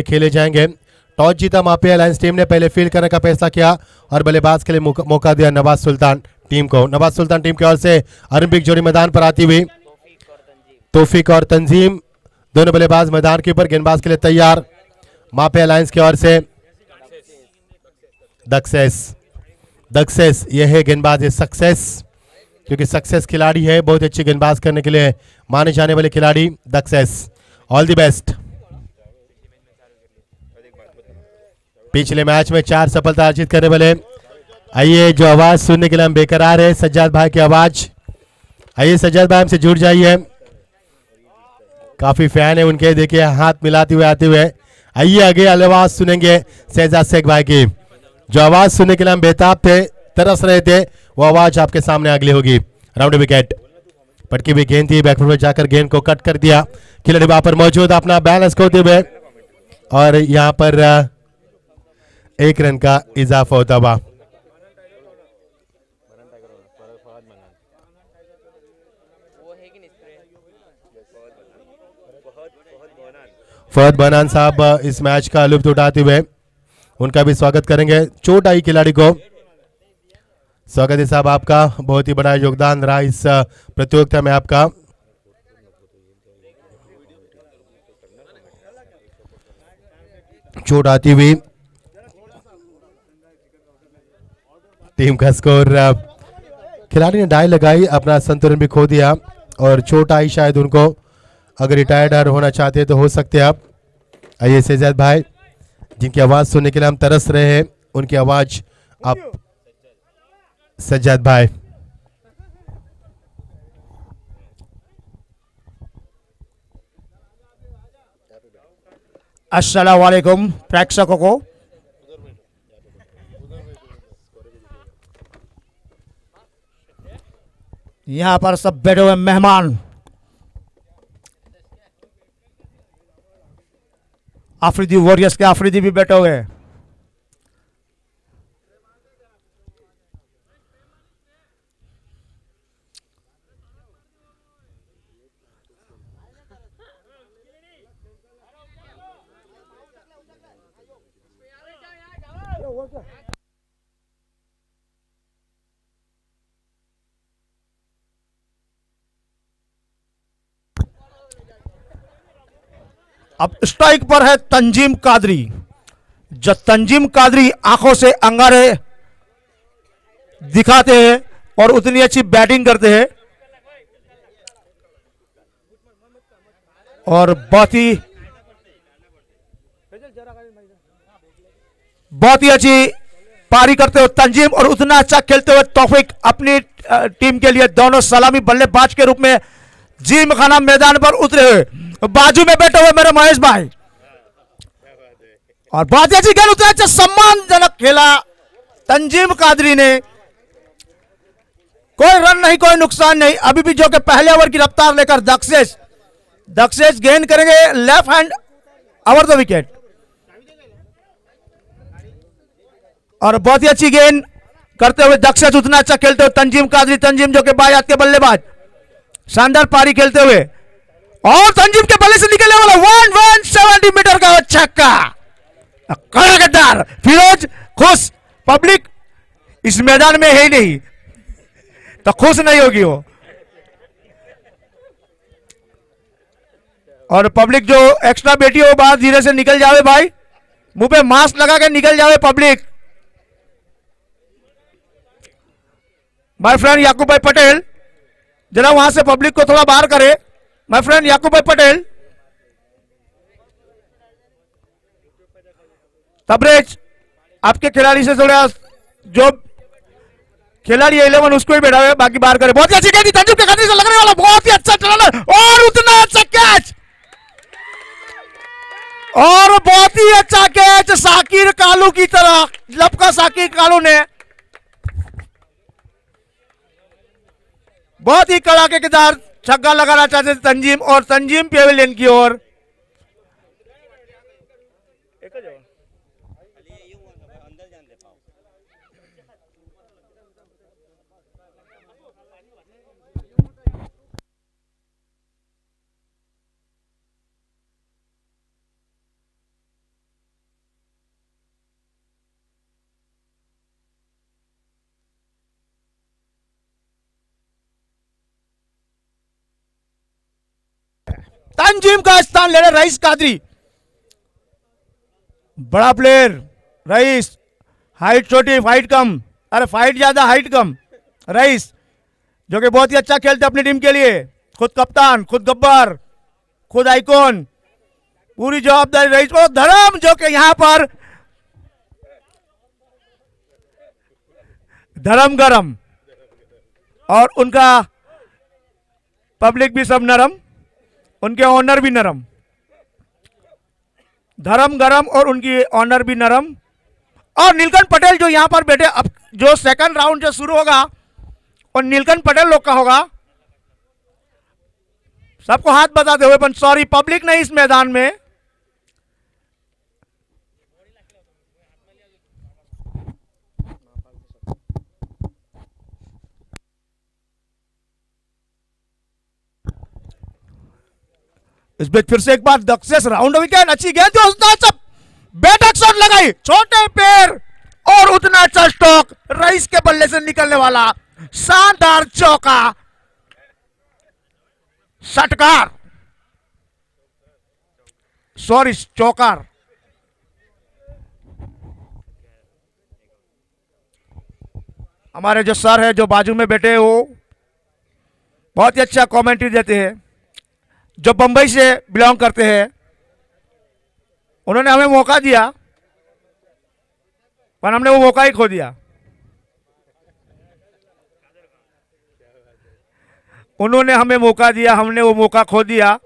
खेले जाएंगे। टॉस जीता मापी अलायंस टीम ने पहले फील्ड करने का फैसला किया और बल्लेबाज के लिए मौका दिया नवाज सुल्तान टीम को। नवाज सुल्तान टीम की ओर से अरबिक जोड़ी मैदान पर आती हुई। तौफीक और तंजीम दोनों बल्लेबाज मैदान के ऊपर, गेंदबाज के लिए तैयार। मापे अलायंस की ओर से दक्सेस यह है गेंदबाज है सक्सेस, क्योंकि सक्सेस खिलाड़ी है, बहुत अच्छी गेंदबाज करने के लिए माने जाने वाले खिलाड़ी दक्सेस। All the best. पिछले मैच में 4 सफलता अर्जित करने वाले, आइए जो आवाज सुनने के लिए हम बेकरार है, सज्जाद भाई की आवाज। आइए सज्जाद भाई हमसे जुड़ जाइए, काफी फैन है उनके, देखिए हाथ मिलाते हुए आते हुए। आइए आगे आवाज सुनेंगे शहजाद शेख भाई की। जो आवाज सुनने के लिए हम बेताब थे, तरस रहे थे, वो आवाज आपके सामने अगली होगी। राउंड विकेट, पटकी हुई गेंद थी, बैकफुट में जाकर गेंद को कट कर दिया। खिलाड़ी वहां पर मौजूद अपना बैलेंस खोते हुए, और यहां पर 1 रन का इजाफा होता हुआ। फहद बनान साहब इस मैच का लुत्फ उठाते हुए, उनका भी स्वागत करेंगे। चोट आई खिलाड़ी को, स्वागत है साहब आपका, बहुत ही बड़ा योगदान रहा इस प्रतियोगिता में आपका। चोट आती हुई टीम का स्कोर, खिलाड़ी ने डाई लगाई, अपना संतुलन भी खो दिया और चोट आई शायद उनको। अगर रिटायर्ड होना चाहते हैं तो हो सकते हैं आप। आइए शहजाद भाई, जिनकी आवाज सुनने के लिए हम तरस रहे हैं, उनकी आवाज आप। सज्जाद भाई, अस्सलाम वालेकुम प्रेक्षकों को। यहाँ पर सब बैठे हुए मेहमान, आफरीदी वॉरियर्स के आफरीदी भी बैठे हुए हैं। अब स्ट्राइक पर है तंजीम कादरी। जो तंजीम कादरी आंखों से अंगारे दिखाते हैं और उतनी अच्छी बैटिंग करते हैं, और बहुत ही अच्छी पारी करते हुए तंजीम, और उतना अच्छा खेलते हुए तौफीक अपनी टीम के लिए दोनों सलामी बल्लेबाज के रूप में जिम खाना मैदान पर उतरे हुए। बाजू में बैठे हुए मेरे महेश भाई, और बहुत अच्छी खेल, उतना अच्छा सम्मानजनक खेला तंजीम कादरी ने। कोई रन नहीं, कोई नुकसान नहीं। अभी भी जो कि पहले ओवर की रफ्तार लेकर दक्सेस गेंद करेंगे left hand over the wicket, और बहुत ही अच्छी गेंद करते हुए दक्सेस, उतना अच्छा खेलते हुए तंजीम कादरी। तंजीम जो कि बायात के बल्लेबाज, शानदार पारी खेलते हुए, और तंजीम के बल्ले से निकलने वाला 170 मीटर का छक्का, कड़कदार। फिरोज खुश, पब्लिक इस मैदान में है ही नहीं तो खुश नहीं होगी वो, और पब्लिक जो एक्स्ट्रा बैठी हो बाहर धीरे से निकल जावे भाई, मुंह पे मास्क लगा के निकल जावे पब्लिक। माय फ्रेंड याकूब भाई पटेल, जरा वहां से पब्लिक को थोड़ा बाहर करे। माय फ्रेंड याकूब भाई पटेल, तबरेज आपके खिलाड़ी से थोड़ा, जो खिलाड़ी 11 उसको ही बैठा हुआ है, बाकी बाहर करे। बहुत ही अच्छी गेंद तंजीम के खाते से लगने वाला, बहुत ही अच्छा चला, और उतना अच्छा कैच, और बहुत ही अच्छा कैच साकिर कालू की तरह। लपका साकिर कालू ने बहुत ही कड़ाकेदार छक्का लगाना चाहते थे तंजीम, और तंजीम पेविलियन की ओर। तंजीम का स्थान ले रहे रईस कादरी। बड़ा प्लेयर रईस, हाइट छोटी फाइट कम, अरे फाइट ज्यादा हाइट कम। रईस जो कि बहुत ही अच्छा खेलते अपनी टीम के लिए, खुद कप्तान, खुद गब्बर, खुद आइकॉन, पूरी जवाबदारी रईस। और धर्म जो कि यहां पर धर्म गरम, और उनका पब्लिक भी सब नरम, उनके ऑनर भी नरम। धर्म गरम और उनकी ऑनर भी नरम। और नीलकंठ पटेल जो यहां पर बैठे, अब जो सेकंड राउंड जो शुरू होगा और नीलकंठ पटेल लोग का होगा, सबको हाथ बताते हुए, पर सॉरी पब्लिक नहीं इस मैदान में। इस बीच फिर से एक बार दक्षेश राउंड विकेट, अच्छी गेंद थी, उतना अच्छा बैटक शॉट लगाई, छोटे पैर और उतना अच्छा स्ट्रोक, रईस के बल्ले से निकलने वाला शानदार चौका, षटकार, सॉरी चौकार। हमारे जो सर है जो बाजू में बैठे, वो बहुत ही अच्छा कमेंट्री देते हैं, जो बंबई से बिलोंग करते हैं। उन्होंने हमें मौका दिया, पर हमने वो मौका ही खो दिया। उन्होंने हमें मौका दिया, हमने वो मौका खो दिया।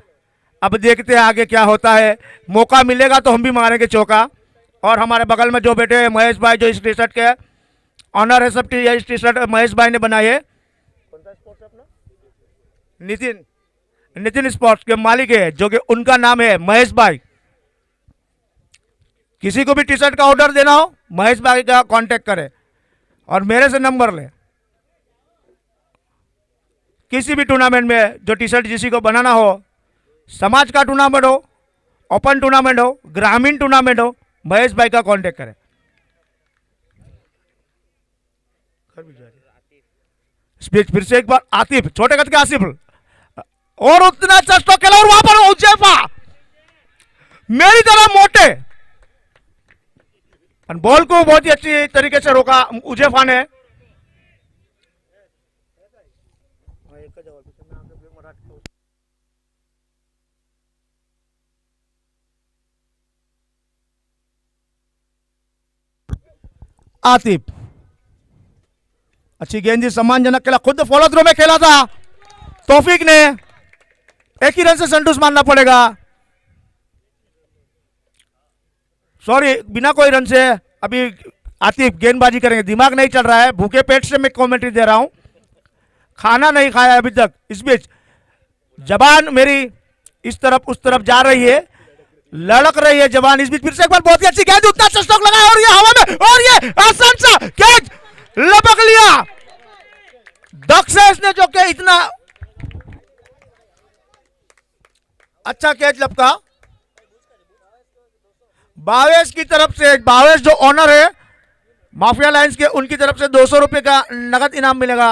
अब देखते हैं आगे क्या होता है। मौका मिलेगा तो हम भी मारेंगे चौका। और हमारे बगल में जो बैठे महेश भाई, जो इस टी शर्ट के ऑनर है, सब इस टी शर्ट महेश भाई ने बनाई है। नितिन स्पोर्ट्स के मालिक है, जो कि उनका नाम है महेश भाई। किसी को भी टी शर्ट का ऑर्डर देना हो, महेश भाई का कांटेक्ट करें और मेरे से नंबर ले। किसी भी टूर्नामेंट में जो टी शर्ट किसी को बनाना हो, समाज का टूर्नामेंट हो, ओपन टूर्नामेंट हो, ग्रामीण टूर्नामेंट हो, महेश भाई का कांटेक्ट करें। स्पीच फिर से एक बार आतिफ, छोटे कद के आसिफ, और उतना अच्छा स्ट्रोक खेला, और वहां पर उजेफा मेरी तरह मोटे, बॉल को बहुत ही अच्छी तरीके से रोका उजेफा ने। आतिफ अच्छी गेंद, सम्मानजनक खेला, खुद फॉलो थ्रो में खेला था तौफीक ने। एक ही रन से संतुष्ट मानना पड़ेगा, सॉरी बिना कोई रन से। अभी आतिफ गेंदबाजी करेंगे, दिमाग नहीं चल रहा है, भूखे पेट से मैं कमेंट्री दे रहा हूं, खाना नहीं खाया अभी तक। इस बीच जबान मेरी इस तरफ उस तरफ जा रही है, लड़क रही है जबान। इस बीच फिर से एक बार बहुत ही अच्छी गेंद, उतना अच्छा स्ट्रोक लगाया, और ये हवा में, और ये आसान सा कैच लपक लिया दक्षेश ने, जो कि इतना अच्छा कैच लपका। भावेश की तरफ से, भावेश जो ऑनर है माफिया लाइंस के, उनकी तरफ से 200 रुपए का नगद इनाम मिलेगा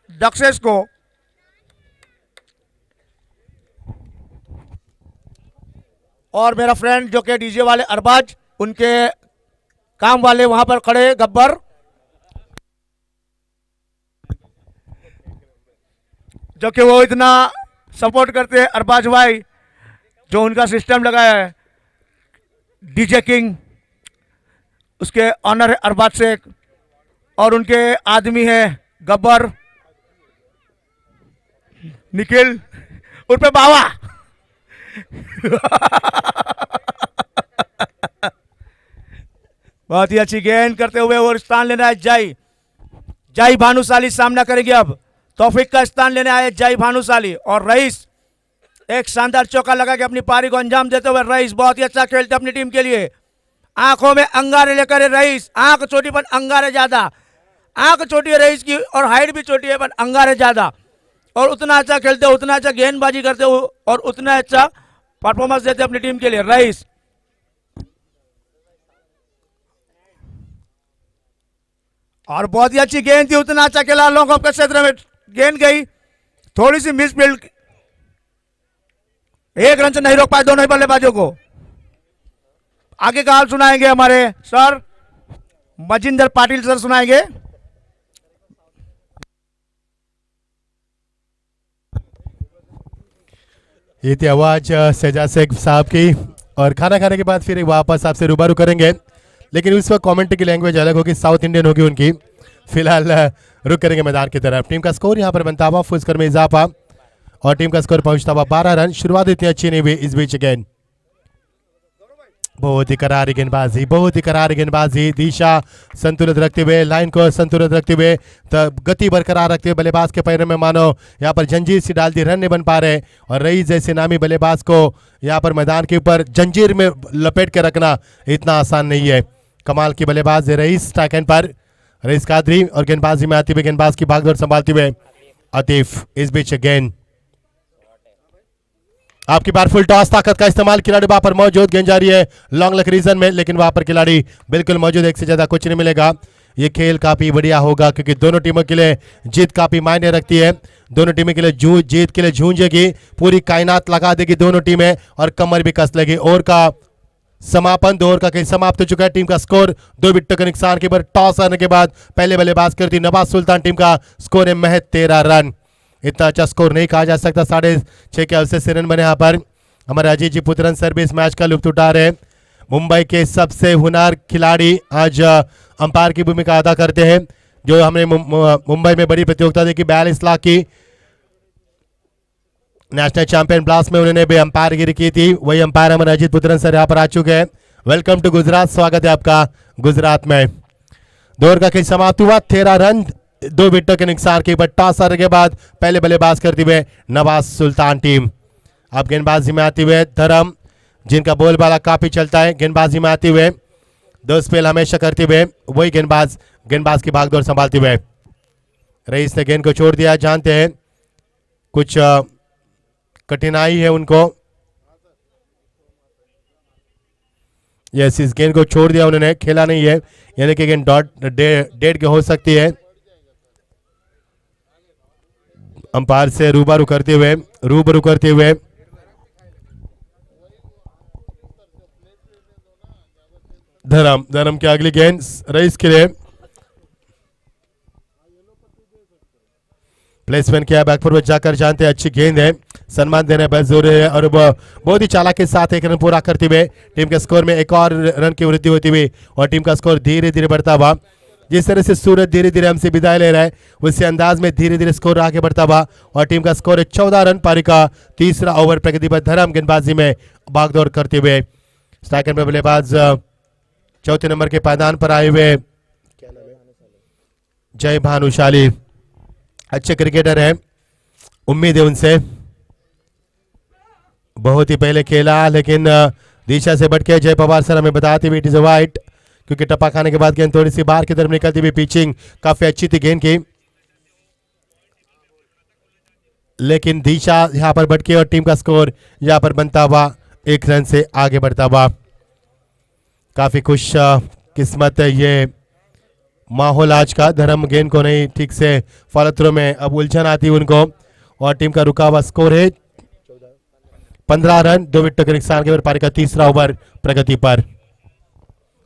दक्षेश को। और मेरा फ्रेंड जो कि डीजे वाले अरबाज, उनके काम वाले वहां पर खड़े गब्बर, जो कि वो इतना सपोर्ट करते हैं अरबाज भाई, जो उनका सिस्टम लगाया है डीजे किंग, उसके ऑनर है अरबाज शेख, और उनके आदमी है गब्बर, निखिल उर्फे बावा। बहुत ही अच्छी गेंद करते हुए और स्थान लेना है जय भानुशाली सामना करेंगे। अब तौफीक का स्थान लेने आए जय भानुशाली, और रईस एक शानदार चौका लगा के अपनी पारी को अंजाम देते हुए रईस बहुत ही अच्छा खेलते अपनी टीम के लिए। आंखों में अंगारे लेकर रईस, आंख छोटी पर अंगारे ज्यादा, आंख छोटी है रईस की और हाइट भी छोटी है पर अंगारे ज्यादा, और उतना अच्छा खेलते, उतना अच्छा गेंदबाजी करते हो और उतना अच्छा परफॉर्मेंस देते अपनी टीम के लिए रईस। और बहुत ही अच्छी गेंद थी, उतना अच्छा खेला, लॉन्ग ऑफ के क्षेत्र में गेंद गई, थोड़ी सी मिस फील्ड। एक रन से नहीं रोक पाए दोनों ही बल्लेबाजों को। आगे का हाल सुनाएंगे हमारे सर मजिंदर पाटिल सर सुनाएंगे। ये थी आवाज शहजाद शेख साहब की। और खाना खाने के बाद फिर एक वापस आपसे रूबरू करेंगे, लेकिन उस वक्त कमेंट्री की लैंग्वेज अलग होगी, साउथ इंडियन होगी उनकी। फिलहाल रुक करेंगे मैदान की तरफ। टीम का स्कोर यहाँ पर बनता हुआ फुल स्कोर में इजाफा और टीम का स्कोर पहुंचता हुआ 12 रन। शुरुआत इतनी अच्छी नहीं हुई इस बीच गेंद बहुत ही करारी गेंदबाजी, बहुत ही करारी गेंदबाजी। दिशा संतुलित रखते हुए, लाइन को संतुलित रखते हुए, गति बरकरार रखते हुए बल्लेबाज के पैरों में मानो यहाँ पर जंजीर सी डाल दी, रन नहीं बन पा रहे। और रईस जैसे नामी बल्लेबाज को यहाँ पर मैदान के ऊपर जंजीर में लपेट के रखना इतना आसान नहीं है। कमाल की बल्लेबाज है रईस। स्ट्राइक एंड पर रईस कादरी और गेंदबाजी में आते हुए गेंदबाज की भागदौड़ संभालते हुए आतिफ। इस बीच गेंद आपकी बार फुल टॉस, ताकत का इस्तेमाल, खिलाड़ी वहां पर मौजूद, गेंद जा रही है लॉन्ग लेग रीजन में, लेकिन वहां पर खिलाड़ी बिल्कुल मौजूद, एक से ज्यादा कुछ नहीं मिलेगा। ये खेल काफी बढ़िया होगा क्योंकि दोनों टीमों के लिए जीत काफी मायने रखती है। दोनों टीमों के लिए जीत के लिए जूझेगी, पूरी कायनात लगा देगी दोनों टीमें और कमर भी कस लेगी। ओवर का समापन, 2 ओवर का खेल समाप्त हो चुका है। टीम का स्कोर 2 विकेटों के नुकसान के बाद टॉस आने के बाद पहले बल्लेबाज करती नवाज सुल्तान। टीम का स्कोर है महज 13 रन। इतना अच्छा स्कोर नहीं कहा जा सकता। 6.5 के अवसर से रन बने यहाँ पर। हमारे अजीत जी पुत्रन सर भी इस मैच का लुत्फ उठा रहे हैं। मुंबई के सबसे हुनर खिलाड़ी आज अंपायर की भूमिका अदा करते हैं। जो हमने मुंबई में बड़ी प्रतियोगिता देखी 42 लाख की नेशनल चैंपियन ब्लास्ट में उन्होंने भी अंपायरगिरी की थी। वही अंपायर हमारे अजीत पुत्रन सर यहाँ पर आ चुके हैं। वेलकम टू गुजरात, स्वागत है आपका गुजरात में। 2 ओवर का खेल समाप्त हुआ, 13 रन 2 विकेटों के नुकसान के बाद टॉस हारने के बाद पहले बल्लेबाज करते हुए नवाज सुल्तान टीम। अब गेंदबाजी में आते हुए धर्म, जिनका बोलबाला काफी चलता है, गेंदबाजी में आते हुए 2 स्पेल हमेशा करते हुए वही गेंदबाज की भागदौड़ संभालते हुए रईस ने गेंद को छोड़ दिया। जानते हैं कुछ कठिनाई है उनको। यस, इस गेंद को छोड़ दिया उन्होंने, खेला नहीं है, यानी कि गेंद डेढ़ के हो सकती है। अंपायर से रूबरू करते हुए धर्म की अगली गेंद रईस के लिए प्लेसमेंट किया, बैकफुट पर जाकर। जानते हैं अच्छी गेंद है, सम्मान देने बस जरूरी है और बहुत ही चालाक के साथ 1 रन पूरा करते हुए टीम के स्कोर में एक और रन की वृद्धि होती हुई और टीम का स्कोर धीरे धीरे बढ़ता हुआ। जिस तरह से सूरज धीरे धीरे हमसे विदाई ले रहा है उसी अंदाज में धीरे धीरे स्कोर आगे बढ़ता हुआ और टीम का स्कोर है 14 रन। पारी का तीसरा ओवर प्रगति पर धर्म गेंदबाजी में भागदौड़ करते हुए। स्ट्राइकर में बल्लेबाज चौथे नंबर के पायदान पर आए हुए जय भानुशाली, अच्छे क्रिकेटर हैं, उम्मीद है उनसे। बहुत ही पहले खेला लेकिन दिशा से भटके जय पवार सर हमें बताते हुए इट इज वाइट, क्योंकि टप्पा खाने के बाद गेंद थोड़ी सी बाहर की तरफ निकलती हुई। पिचिंग काफी अच्छी थी गेंद की, लेकिन दिशा यहां पर भटके और टीम का स्कोर यहां पर बनता हुआ 1 रन से आगे बढ़ता हुआ। काफी खुश किस्मत है ये माहौल आज का। धर्म गेंद को नहीं ठीक से फॉलो थ्रो में अब उलझन आती उनको और टीम का रुका हुआ स्कोर है 15 रन 2 विकेटों के नुकसान के बाद पारी का तीसरा ओवर प्रगति पर।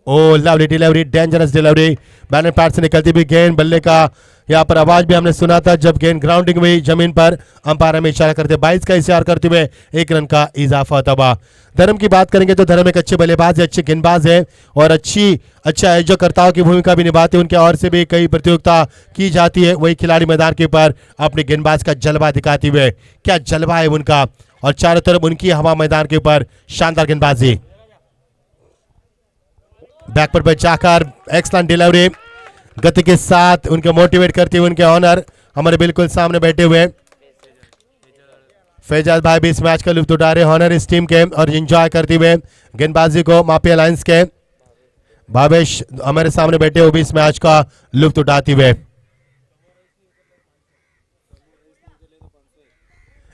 Oh lovely delivery, dangerous delivery, batter pad से निकलती हुई गेंद, बल्ले का यहाँ पर आवाज भी हमने सुना था जब गेंद ग्राउंडिंग हुई जमीन पर। अंपायर में इशारा करते 22 का इशारा करते हुए 1 रन का इजाफा होता हुआ। धर्म की बात करेंगे तो धर्म एक अच्छे बल्लेबाज है, अच्छे गेंदबाज है और अच्छा आयोजकर्ताओं की भूमिका भी निभाते हैं। उनके और से भी कई प्रतियोगिता की जाती है। वही खिलाड़ी मैदान के ऊपर अपने गेंदबाज का जलवा दिखाते हुए, क्या जलवा है उनका और चारों तरफ उनकी हवा मैदान के ऊपर शानदार गेंदबाजी। बैकवर्ड पर जाकर एक्सलेंट डिलीवरी, गति के साथ उनके मोटिवेट करते हुए उनके ऑनर हमारे बिल्कुल सामने बैठे हुए फैजाज भाई भी इस मैच का लुत्फ उठा रहे, ऑनर इस टीम के और एंजॉय करते हुए गेंदबाजी को। माफिया लाइंस के भावेश हमारे सामने बैठे हुए भी इस मैच का लुत्फ उठाते हुए।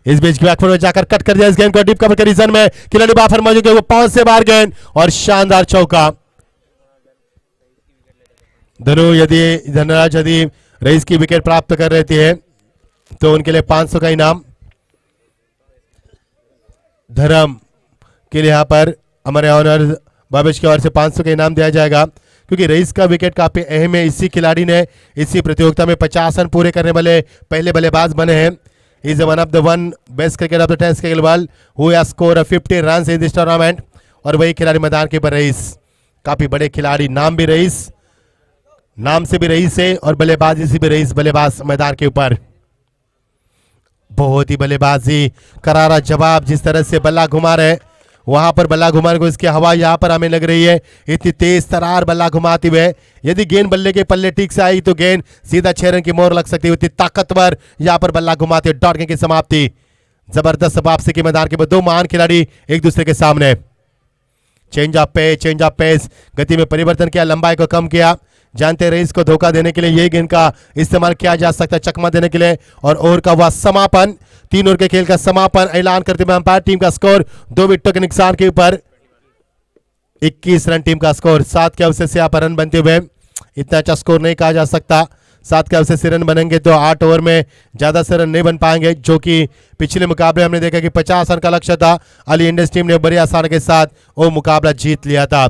इस बीच बैकवर्ड में जाकर कट कर दिया इस गेंद को, डीप कवर के रीजन में खिलाड़ी बाफर मौजूद है, वो पांच से बाहर गेंद और शानदार चौका। धनराज यदि रईस की विकेट प्राप्त कर रहती है तो उनके लिए 500 का इनाम। धर्म के लिए यहाँ पर हमारे ऑनर बाबिश की ओर से 500 का इनाम दिया जाएगा, क्योंकि रईस का विकेट काफी अहम है। इसी खिलाड़ी ने इसी प्रतियोगिता में 50 रन पूरे करने वाले पहले बल्लेबाज बने हैं। Is one of the one best cricket of the test cricket world who has score 50 run in this tournament. और वही खिलाड़ी मैदान के ऊपर रईस, काफी बड़े खिलाड़ी, नाम भी रईस, नाम से भी रईस है और बल्लेबाजी से भी रईस बल्लेबाज मैदान के ऊपर। बहुत ही बल्लेबाजी, करारा जवाब, जिस तरह से बल्ला घुमा रहे वहां पर बल्ला घुमाने को इसकी हवा यहां पर हमें लग रही है, इतनी तेज तरार बल्ला घुमाते हुए। यदि गेंद बल्ले के पल्ले ठीक से आई तो गेंद सीधा 6 रन की मोहर लग सकती है। इतनी ताकतवर यहां पर बल्ला घुमाते डॉट गेंद की समाप्ति। जबरदस्त वापसी के मैदान के बाद दो महान खिलाड़ी एक दूसरे के सामने। चेंज ऑफ पेस, गति में परिवर्तन किया, लंबाई को कम किया। जानते रईस को धोखा देने के लिए यही गेंद का इस्तेमाल किया जा सकता है, चकमा देने के लिए। और ओवर का वह समापन, 3 ओवर के खेल का समापन ऐलान करते हुए अंपायर टीम का स्कोर 2 विकेटों के नुकसान के ऊपर 21 रन टीम का स्कोर। 7 के अवसर से यहाँ पर रन बनते हुए इतना अच्छा स्कोर नहीं कहा जा सकता। 7 के अवसर से रन बनेंगे तो 8 ओवर में ज्यादा से रन नहीं बन पाएंगे, जो कि पिछले मुकाबले हमने देखा कि 50 रन का लक्ष्य था। अली इंडस टीम ने बड़ी आसानी के साथ वो मुकाबला जीत लिया था।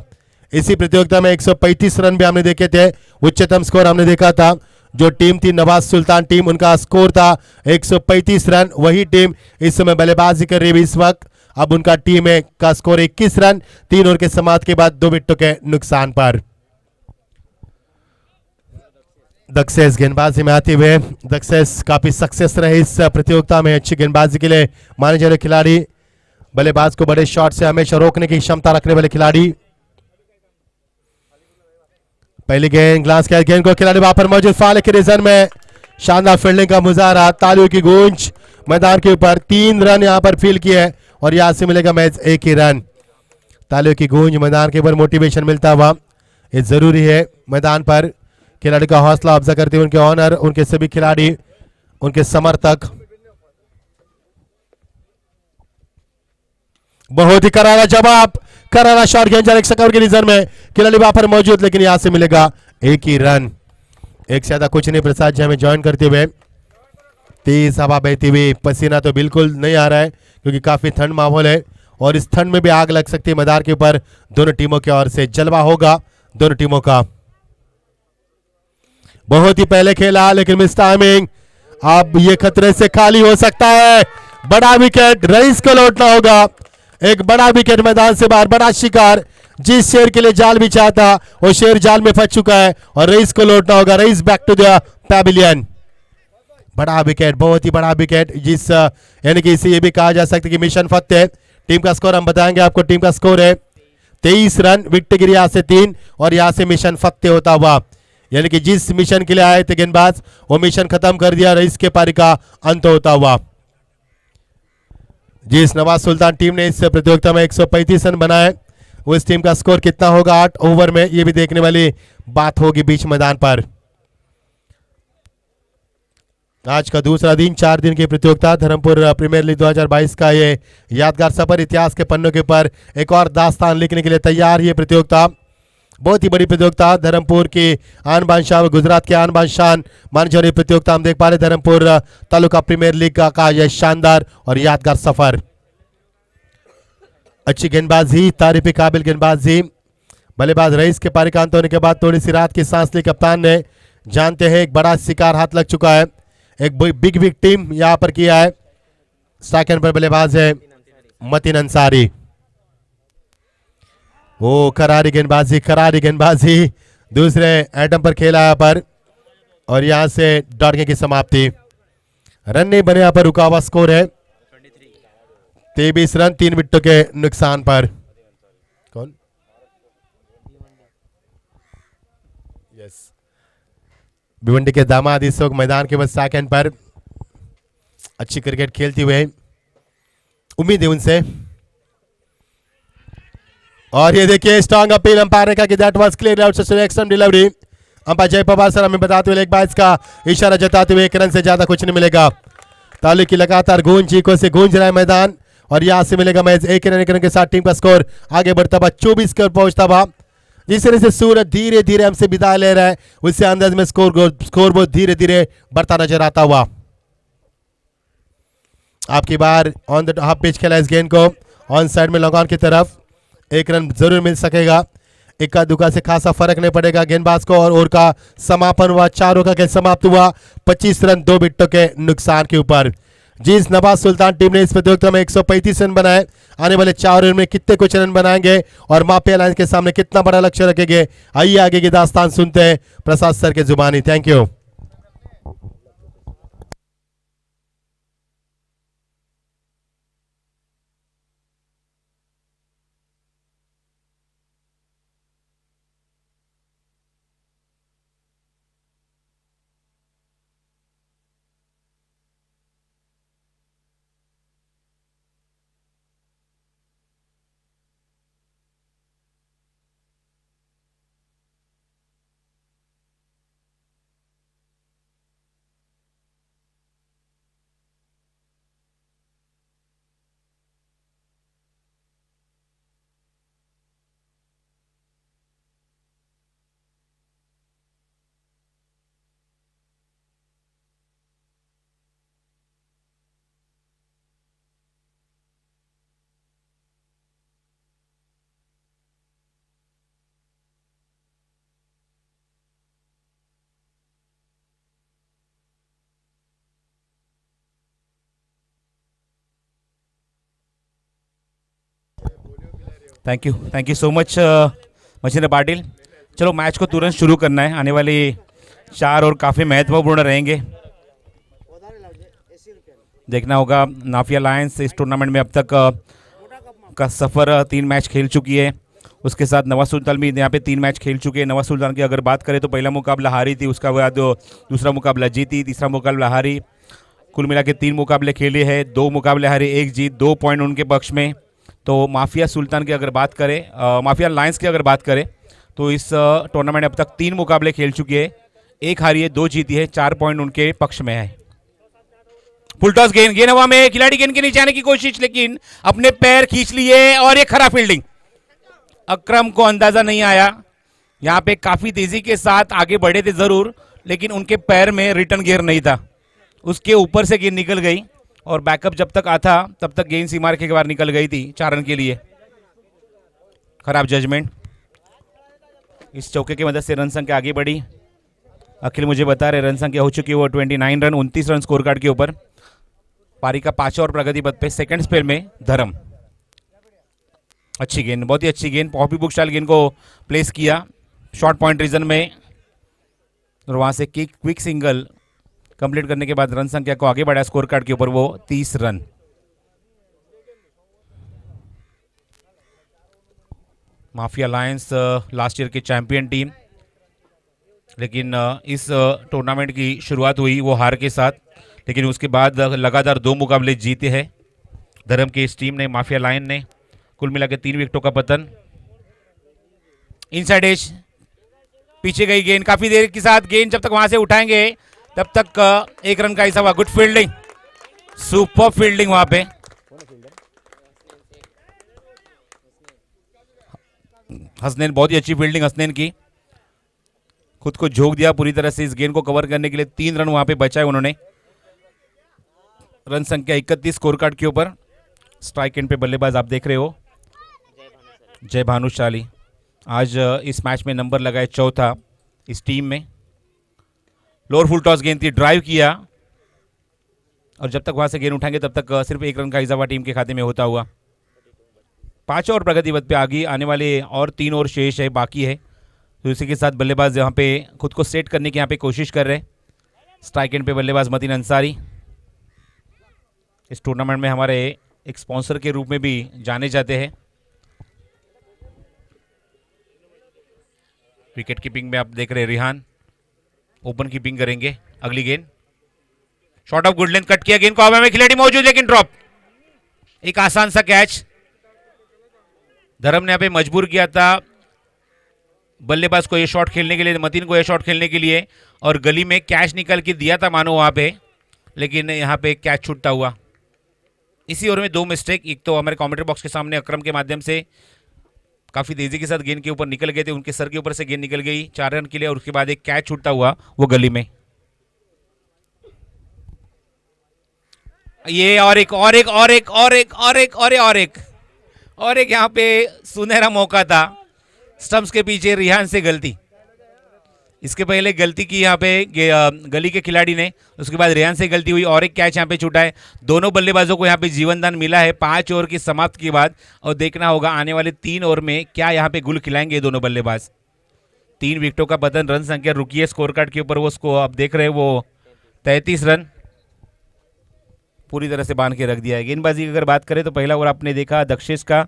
इसी प्रतियोगिता में 135 रन भी हमने देखे थे, उच्चतम स्कोर हमने देखा था। जो टीम थी नवाज सुल्तान टीम, उनका स्कोर था 135 रन। वही टीम इस समय बल्लेबाजी कर रही है इस वक्त। अब उनका टीम का स्कोर 21 रन 3 ओवर के समाप्ति के बाद 2 विकेटों के नुकसान पर। दक्षेश गेंदबाजी में आते हुए, दक्षेश काफी सक्सेस रहे इस प्रतियोगिता में। अच्छी गेंदबाजी के लिए माने जा रहे खिलाड़ी, बल्लेबाज को बड़े शॉट से हमेशा रोकने की क्षमता रखने वाले खिलाड़ी। पहली गेंद ग्लास के गेंद को खिलाड़ी वहां पर मौजूद फाले के रिजन में शानदार फील्डिंग का मुजाहरा, तालियों की गूंज मैदान के ऊपर। 3 रन यहां पर फील किए और यहां से मिलेगा मैच 1 ही रन। तालियों की गूंज मैदान के ऊपर, मोटिवेशन मिलता हुआ, ये जरूरी है मैदान पर। खिलाड़ी का हौसला अफजा करते हुए उनके ऑनर, उनके सभी खिलाड़ी, उनके समर्थक। बहुत ही करारा जवाब, करारा शॉट गेंद 1 सेकंड के रिजर्व में खिलाड़ी वहां पर मौजूद, लेकिन यहां से मिलेगा 1 ही रन। एक से ज्यादा कुछ नहीं। प्रसाद जी हमें ज्वाइन करते हुए, तेज हवा बहती हुई, पसीना तो बिल्कुल नहीं आ रहा है क्योंकि काफी ठंड माहौल है और इस ठंड में भी आग लग सकती है मैदान के ऊपर। दोनों टीमों की ओर से जलवा होगा दोनों टीमों का। बहुत ही पहले खेला लेकिन मिस टाइमिंग, अब ये खतरे से खाली हो सकता है। बड़ा विकेट, रईस को लौटना होगा। एक बड़ा विकेट मैदान से बाहर, बड़ा शिकार। जिस शेर के लिए जाल बिछा था वो शेर जाल में फंस चुका है और रईस को लौटना होगा। Rice back to the pavilion. बड़ा विकेट, बहुत ही बड़ा विकेट, जिस यानी कि इसे ये भी कहा जा सकता है कि मिशन फतेह। टीम का स्कोर हम बताएंगे आपको। टीम का स्कोर है 23 रन, विकेट गिरी यहां से 3 और यहां से मिशन फतेह होता हुआ, यानी कि जिस मिशन के लिए आए थे गेंदबाज वो मिशन खत्म कर दिया। रईस के पारी का अंत होता हुआ। जिस नवाज सुल्तान टीम ने इस प्रतियोगिता में 135 रन बनाए, उस टीम का स्कोर कितना होगा 8 ओवर में, ये भी देखने वाली बात होगी बीच मैदान पर। आज का दूसरा दिन, 4 दिन की प्रतियोगिता, धर्मपुर प्रीमियर लीग 2022 का ये यादगार सफर इतिहास के पन्नों के ऊपर एक और दास्तान लिखने के लिए तैयार। ये प्रतियोगिता बहुत ही बड़ी प्रतियोगिता, धर्मपुर की आन बान शान, गुजरात के आन बान शान मानी जा रही प्रतियोगिता हम देख पा रहे। धर्मपुर तालुका प्रीमियर लीग का यह शानदार और यादगार सफर। अच्छी गेंदबाजी, तारीफी काबिल गेंदबाजी। बल्लेबाज रईस के पारी का अंत होने के बाद थोड़ी सी राहत की सांस ली कप्तान ने। जानते हैं एक बड़ा शिकार हाथ लग चुका है, एक बिग टीम यहां पर किया है। सेकंड पर बल्लेबाज है मतीन अंसारी। वो करारी गेंदबाजी दूसरे एटम पर खेला यहाँ पर और यहां से डॉट की समाप्ति। रन नहीं बने, यहाँ पर रुका हुआ स्कोर है 23 रन 3 विकेटों के नुकसान पर। कौन? यस, भिवंडी के दामाद इस वक्त मैदान के बस सेकंड पर अच्छी क्रिकेट खेलती हुए, उम्मीद है उनसे। और ये देखिए स्ट्रॉन्ग अपील अंपायर ने कहा कि that was clear out action delivery. Umpire जय पवार सर हमें बताते हुए एक बाइस का इशारा जताते हुए 1 रन से ज्यादा कुछ नहीं मिलेगा। ताली की लगातार गूंज, चीखों से गूंज रहा है मैदान और यहां से मिलेगा मैच 1 रन के साथ टीम का स्कोर आगे बढ़ता हुआ 24 पर पहुंचता हुआ। जिस तरह से सूरज धीरे धीरे हमसे विदाई ले रहा है, उससे अंदाज में स्कोर बहुत धीरे धीरे बढ़ता नजर आता हुआ। आपकी बार ऑन द हाफ पिच खेला इस गेंद को ऑन साइड में लॉन्ग ऑन की तरफ, एक रन जरूर मिल सकेगा, इक्का दुक्का से खासा फर्क नहीं पड़ेगा गेंदबाज को। और ओवर का समापन हुआ, 4 ओवर का खेल समाप्त हुआ 25 रन 2 विकेटों के नुकसान के ऊपर। जिस नवाज सुल्तान टीम ने इस प्रतियोगिता में 135 रन बनाए, आने वाले 4 ओवर में कितने कुछ रन बनाएंगे और माफिया लाइंस के सामने कितना बड़ा लक्ष्य रखेंगे, आइए आगे की दास्तान सुनते हैं प्रसाद सर के जुबानी। Thank you. Thank you so much Machhindra Patil. चलो मैच को तुरंत शुरू करना है, आने वाली 4 और काफ़ी महत्वपूर्ण रहेंगे। देखना होगा नाफिया लायंस इस टूर्नामेंट में अब तक का सफ़र 3 मैच खेल चुकी है, उसके साथ नवाज सुल्तान भी यहाँ पे 3 मैच खेल चुके हैं। नवाज सुल्तान की अगर बात करें तो पहला मुकाबला हारी थी, उसका बाद दूसरा मुकाबला जीती, तीसरा मुकाबला हारी, कुल मिला के 3 मुकाबले खेले हैं, 2 मुकाबले हारे, 1 जीत, 2 पॉइंट उनके पक्ष में। तो माफिया सुल्तान की अगर बात करें, माफिया लायंस की अगर बात करें तो इस टूर्नामेंट अब तक 3 मुकाबले खेल चुकी है, 1 हारी है, 2 जीती है, 4 पॉइंट उनके पक्ष में है। फुल टॉस गेंद हवा में, खिलाड़ी गेंद के नीचे आने की कोशिश, लेकिन अपने पैर खींच लिए और ये खराब फील्डिंग। अकरम को अंदाजा नहीं आया, यहां पे काफी तेजी के साथ आगे बढ़े थे जरूर, लेकिन उनके पैर में रिटर्न गियर नहीं था, उसके ऊपर से गेंद निकल गई और बैकअप जब तक आता तब तक गेंद सीमा के बाहर निकल गई थी 4 रन के लिए। खराब जजमेंट। इस चौके की मदद से रन संख्या आगे बढ़ी। अखिल मुझे बता रहे रन संख्या हो चुकी है वो 29 रन, 29 रन स्कोर कार्ड के ऊपर। पारी का 5वां और प्रगति पथ पे सेकंड स्पेल में धर्म। अच्छी गेंद, बहुत ही अच्छी गेंद, पॉपी बुक स्टाइल गेंद को प्लेस किया शॉर्ट पॉइंट रीजन में और वहां से क्विक सिंगल कंप्लीट करने के बाद रन संख्या को आगे बढ़ाया स्कोर कार्ड के ऊपर वो 30 run. Mafia Lions last year की चैंपियन टीम, लेकिन इस टूर्नामेंट की शुरुआत हुई वो हार के साथ, लेकिन उसके बाद लगातार 2 मुकाबले जीते हैं धर्म की इस टीम ने, माफिया लायन ने। कुल मिलाकर 3 विकेटों का पतन। इनसाइड एज, पीछे गई गेंद, काफी देर के साथ गेंद जब तक वहां से उठाएंगे तब तक 1 रन का हिस्सा हुआ। गुड फील्डिंग, सुपर फील्डिंग वहां पे। हसनैन, बहुत ही अच्छी फील्डिंग हसनैन की, खुद को झोंक दिया पूरी तरह से इस गेंद को कवर करने के लिए। 3 रन वहां पे बचाए उन्होंने। रन संख्या 31 स्कोर कार्ड के ऊपर। स्ट्राइक एंड पे बल्लेबाज आप देख रहे हो जय भानुशाली, आज इस मैच में नंबर लगाए 4था इस टीम में। लोअर फुल टॉस गेंद थी, ड्राइव किया और जब तक वहां से गेंद उठाएंगे तब तक सिर्फ 1 रन का इजाफा टीम के खाते में होता हुआ। 5 और प्रगति पथ पे आगे आने वाले और 3 और शेष है, बाकी है, तो इसी के साथ बल्लेबाज यहाँ पे खुद को सेट करने की यहाँ पे कोशिश कर रहे हैं। स्ट्राइक एंड पे बल्लेबाज मतीन अंसारी, इस टूर्नामेंट में हमारे एक स्पॉन्सर के रूप में भी जाने जाते हैं। विकेट कीपिंग में आप देख रहे हैं रिहान, ओपन कीपिंग करेंगे। अगली गेंद shot of good length, cut किया गेंद को, हवा में खिलाड़ी मौजूद लेकिन ड्रॉप। एक आसान सा कैच, धर्म ने यहाँ पे मजबूर किया था बल्लेबाज को ये शॉट खेलने के लिए, मतीन को ये शॉट खेलने के लिए, और गली में कैच निकल के दिया था मानो वहां पे, लेकिन यहाँ पे कैच छूटता हुआ। इसी ओवर में 2 मिस्टेक, एक तो हमारे कमेंट्री बॉक्स के सामने अकरम के माध्यम से काफी तेजी के साथ गेंद के ऊपर निकल गए थे, उनके सर के ऊपर से गेंद निकल गई 4 रन के लिए, और उसके बाद एक कैच छूटता हुआ वो गली में। ये और एक और एक और एक और एक और एक और एक और एक यहाँ पे सुनहरा मौका था, स्टंप्स के पीछे रिहान से गलती। इसके पहले गलती की यहाँ पे गली के खिलाड़ी ने, उसके बाद रेहान से गलती हुई और एक कैच यहाँ पे छूटा है। दोनों बल्लेबाजों को यहाँ पे जीवनदान मिला है 5 ओवर की समाप्ति के बाद, और देखना होगा आने वाले 3 ओवर में क्या यहाँ पे गुल खिलाएंगे ये दोनों बल्लेबाज। 3 विकेटों का पतन, रन संख्या रुकी है स्कोर कार्ड के ऊपर, वो उसको आप देख रहे हैं वो 33 रन पूरी तरह से बांध के रख दिया है। गेंदबाजी की अगर बात करें तो पहला ओवर आपने देखा दक्षेश का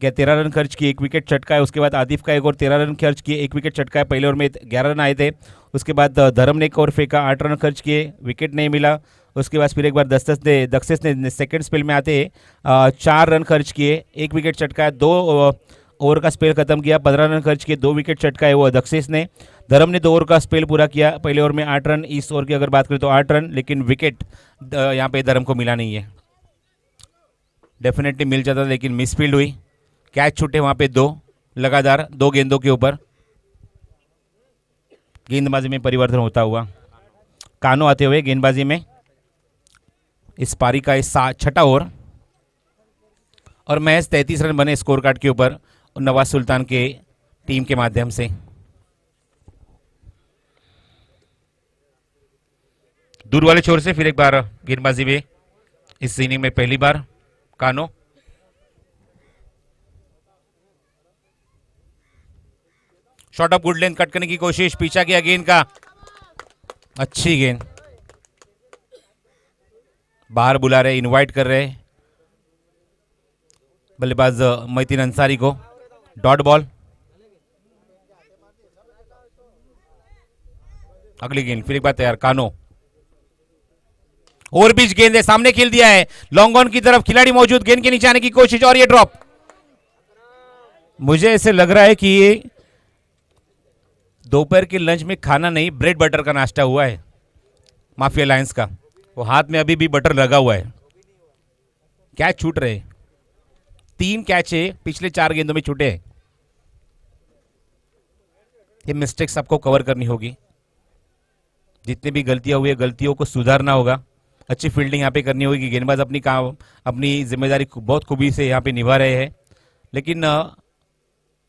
क्या 13 रन खर्च किए, 1 विकेट चटका है। उसके बाद आदिफ का एक और 13 रन खर्च किए, 1 विकेट चटका है। पहले ओवर में 11 रन आए थे। उसके बाद धर्म ने एक और फेंका, 8 रन खर्च किए, विकेट नहीं मिला। उसके बाद फिर एक बार दक्षेश ने सेकंड स्पेल में आते 4 रन खर्च किए, 1 विकेट चटका है। 2 ओवर का स्पेल खत्म किया, 15 रन खर्च किए, 2 विकेट चटका है वो दक्षेश ने। धर्म ने 2 ओवर का स्पेल पूरा किया, पहले ओवर में 8 रन, इस ओवर की अगर बात करें तो 8 रन, लेकिन विकेट यहाँ पे धर्म को मिला नहीं है। डेफिनेटली मिल जाता लेकिन मिसफील्ड हुई, कैच छूटे वहाँ पे 2 लगातार 2 गेंदों के ऊपर। गेंदबाजी में परिवर्तन होता हुआ कानो आते हुए गेंदबाजी में इस पारी का 6ठा ओवर, और महज 33 रन बने स्कोर कार्ड के ऊपर नवाज सुल्तान के टीम के माध्यम से। दूर वाले छोर से फिर एक बार गेंदबाजी में इस इनिंग में पहली बार कानो। Shot of good length cut करने की कोशिश, पीछा किया गेंद का, अच्छी गेंद, बाहर बुला रहे, इनवाइट कर रहे बल्लेबाज मोइनुद्दीन अंसारी को। डॉट बॉल, अगली गेंद फिर एक बार तैयार, कानो ओवर पिच गेंद है, सामने खेल दिया है, लॉन्ग ऑन की तरफ खिलाड़ी मौजूद, गेंद के नीचे आने की कोशिश और ये ड्रॉप। मुझे ऐसे लग रहा है कि ये दोपहर के लंच में खाना नहीं, ब्रेड बटर का नाश्ता हुआ है माफिया लायंस का। वो हाथ में अभी भी बटर लगा हुआ है। कैच छूट रहे, 3 कैच है पिछले 4 गेंदों में छूटे हैं। ये मिस्टेक्स आपको कवर करनी होगी, जितनी भी गलतियां हुई है गलतियों को सुधारना होगा। अच्छी फील्डिंग यहाँ पे करनी होगी। गेंदबाज अपनी जिम्मेदारी बहुत खूबी से यहाँ पे निभा रहे हैं, लेकिन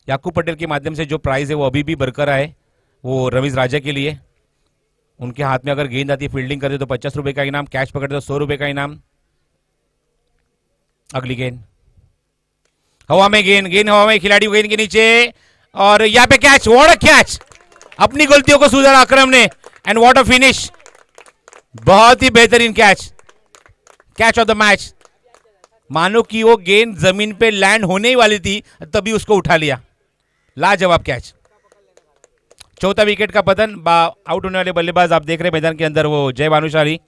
याकूब पटेल के माध्यम से जो प्राइज है वो अभी भी बरकरार है, वो रवीज राजा के लिए। उनके हाथ में अगर गेंद आती है, फील्डिंग करते तो 50 रुपए का इनाम, कैच पकड़ते तो 100 रुपए का इनाम। अगली गेंद हवा में, गेंद हवा में, खिलाड़ी गेंद के नीचे, और यहाँ पे कैच, व्हाट अ कैच। अपनी गलतियों को सुधारा अकरम ने, एंड व्हाट अ फिनिश, बहुत ही बेहतरीन कैच ऑफ द मैच। मानो कि वो गेंद जमीन पे लैंड होने ही वाली थी, तभी उसको उठा लिया। लाजवाब कैच। चौथा विकेट का पतन, आउट होने वाले बल्लेबाज आप देख रहे हैं मैदान के अंदर, वो जय भानुशाली।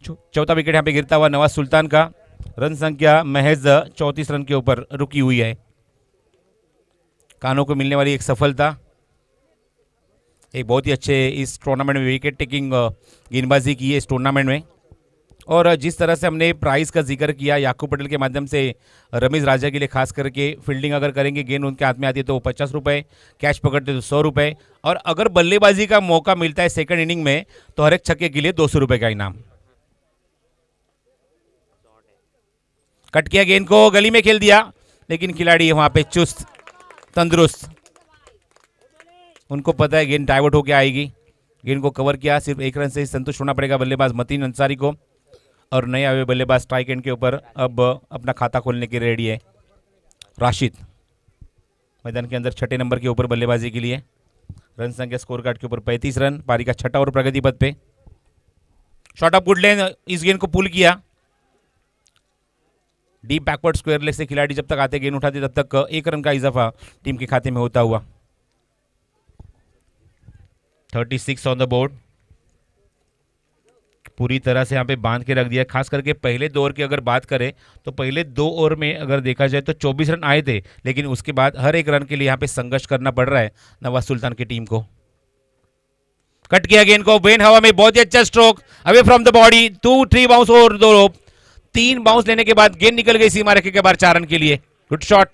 चौथा विकेट यहाँ पे गिरता हुआ नवाज सुल्तान का। रन संख्या महज 34 रन के ऊपर रुकी हुई है। कानों को मिलने वाली एक सफलता, एक बहुत ही अच्छे इस टूर्नामेंट में विकेट टेकिंग गेंदबाजी की है इस टूर्नामेंट में। और जिस तरह से हमने प्राइस का जिक्र किया याकूब पटेल के माध्यम से रमेश राजा के लिए, खास करके फील्डिंग अगर करेंगे, गेंद उनके हाथ में आती है तो वो 50 रुपये, कैच पकड़ते तो 100 रुपये, और अगर बल्लेबाजी का मौका मिलता है सेकंड इनिंग में तो हर एक छक्के के लिए 200 रुपये का इनाम। कट किया गेंद को, गली में खेल दिया, लेकिन खिलाड़ी वहां पे चुस्त तंदुरुस्त, उनको पता है गेंद डाइवर्ट होकर आएगी। गेंद को कवर किया, सिर्फ 1 रन से ही संतुष्ट होना पड़ेगा बल्लेबाज मोइनुद्दीन अंसारी को। और नए आए बल्लेबाज स्ट्राइक एंड के ऊपर अब अपना खाता खोलने के रेडी है राशिद। मैदान के अंदर 6ठे नंबर के ऊपर बल्लेबाजी के लिए। रन संख्या स्कोर कार्ड के ऊपर 35 रन, पारी का 6ठा ओवर प्रगति पथ पे। शॉट ऑफ गुड लेन, इस गेंद को पुल किया, डीप बैकवर्ड स्क्वायर लेग से खिलाड़ी जब तक आते गेंद उठाते तब तक 1 रन का इजाफा टीम के खाते में होता हुआ। 36 ऑन द बोर्ड, पूरी तरह से यहाँ पे बांध के रख दिया। खास करके पहले 2 ओवर की अगर बात करें तो पहले 2 ओवर में अगर देखा जाए तो 24 रन आए थे, लेकिन उसके बाद हर एक रन के लिए यहाँ पे संघर्ष करना पड़ रहा है नवाज सुल्तान की टीम को। कट किया गेंद को, बेन हवा में, बहुत ही अच्छा stroke, away from the body, 2-3 bounce और 2 रोप, 3 बाउंस लेने के बाद गेंद निकल गई सीमा रेखा के बाहर 4 रन के लिए। Good shot.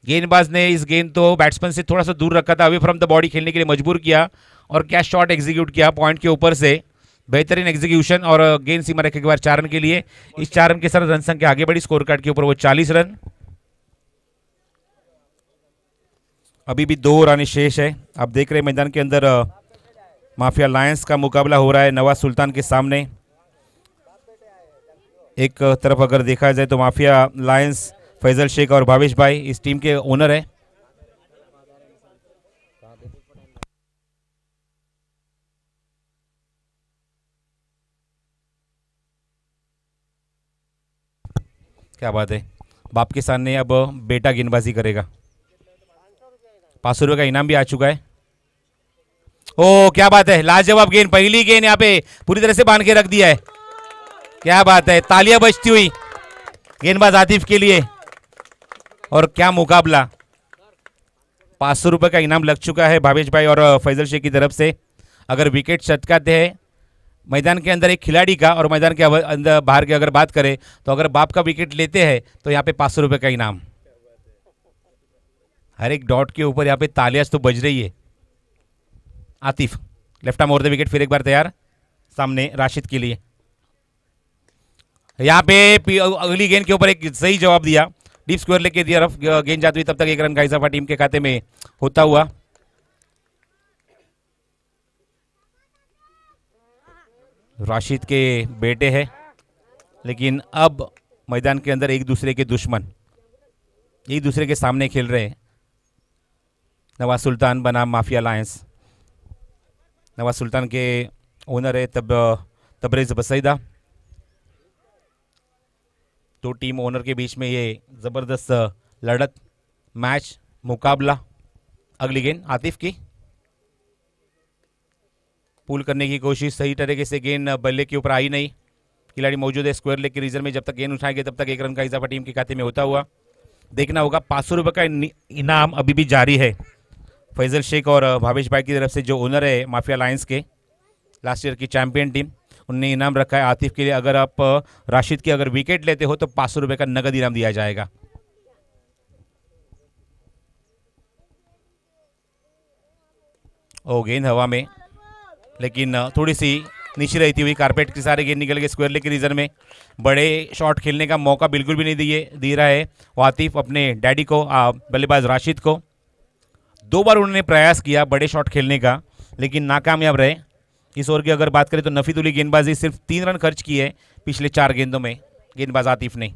गेंदबाज ने इस गेंद तो बैट्समैन से थोड़ा सा दूर रखा था, अवे फ्रॉम द बॉडी खेलने के लिए मजबूर किया और क्या शॉट एग्जीक्यूट किया पॉइंट के ऊपर से। बेहतरीन एग्जीक्यूशन और गेंद सीमा रेखा के बाहर 4 रन के लिए। इस 4 रन के साथ रन संख्या आगे बढ़ी स्कोर कार्ड के ऊपर, वो 40 रन। अभी भी 2 रन शेष है। आप देख रहे हैं मैदान के अंदर माफिया लायंस का मुकाबला हो रहा है नवाज सुल्तान के सामने। एक तरफ अगर देखा जाए तो माफिया लायंस फैजल शेख और भावेश भाई इस टीम के ओनर है। क्या बात है, बाप के सामने अब बेटा गेंदबाजी करेगा। 500 रुपये का इनाम भी आ चुका है। ओ क्या बात है, लाजवाब गेंद, पहली गेंद यहाँ पे पूरी तरह से बांध के रख दिया है। क्या बात है, तालियां बजती हुई गेंदबाज आतिफ के लिए। और क्या मुकाबला, 500 रुपये का इनाम लग चुका है भावेश भाई और फैजल शेख की तरफ से। अगर विकेट चटकाते हैं मैदान के अंदर एक खिलाड़ी का और मैदान के अंदर बाहर की अगर बात करें तो अगर बाप का विकेट लेते हैं तो यहाँ पे 500 रुपये का इनाम। हर एक डॉट के ऊपर यहाँ पे तालियां तो बज रही है। Atif left arm over the wicket, फिर एक बार तैयार, सामने राशिद के लिए। यहाँ पे अगली गेंद के ऊपर एक सही जवाब दिया, डीप स्क्वायर लेके तरफ गेंद जाती हुई, तब तक 1 रन का इजाफा टीम के खाते में होता हुआ। राशिद के बेटे हैं, लेकिन अब मैदान के अंदर एक दूसरे के दुश्मन एक दूसरे के सामने खेल रहे हैं। नवाज सुल्तान बनाम माफिया लायंस। नवाज सुल्तान के ओनर है तबरेज बसैदा। दो टीम ओनर के बीच में ये जबरदस्त लड़त, मैच, मुकाबला। अगली गेंद आतिफ की, पुल करने की कोशिश, सही तरीके से गेंद बल्ले के ऊपर आई नहीं। खिलाड़ी मौजूद है स्क्वायर लेग के रीजन में, जब तक गेंद उठाएंगे तब तक 1 रन का इजाफा टीम के खाते में होता हुआ। देखना होगा 500 रुपये का इनाम अभी भी जारी है। फैजल शेख और भावेश भाई की तरफ से जो ओनर है माफिया लायंस के, लास्ट ईयर की चैंपियन टीम, उनने इनाम रखा है आतिफ के लिए। अगर आप राशिद की अगर विकेट लेते हो तो 500 रुपये का नगद इनाम दिया जाएगा। ओ गेंद हवा में, लेकिन थोड़ी सी नीचे रहती हुई कारपेट के सारे गेंद निकल गए स्क्वायर लेग के रीजन में। बड़े शॉट खेलने का मौका बिल्कुल भी नहीं दे रहा है वो आतिफ अपने डैडी को, बल्लेबाज राशिद को। 2 बार उन्होंने प्रयास किया बड़े शॉट खेलने का, लेकिन नाकामयाब रहे। इस ओवर की अगर बात करें तो नफीदुल्ली गेंदबाजी, सिर्फ 3 रन खर्च किए पिछले 4 गेंदों में गेंदबाज आतिफ ने।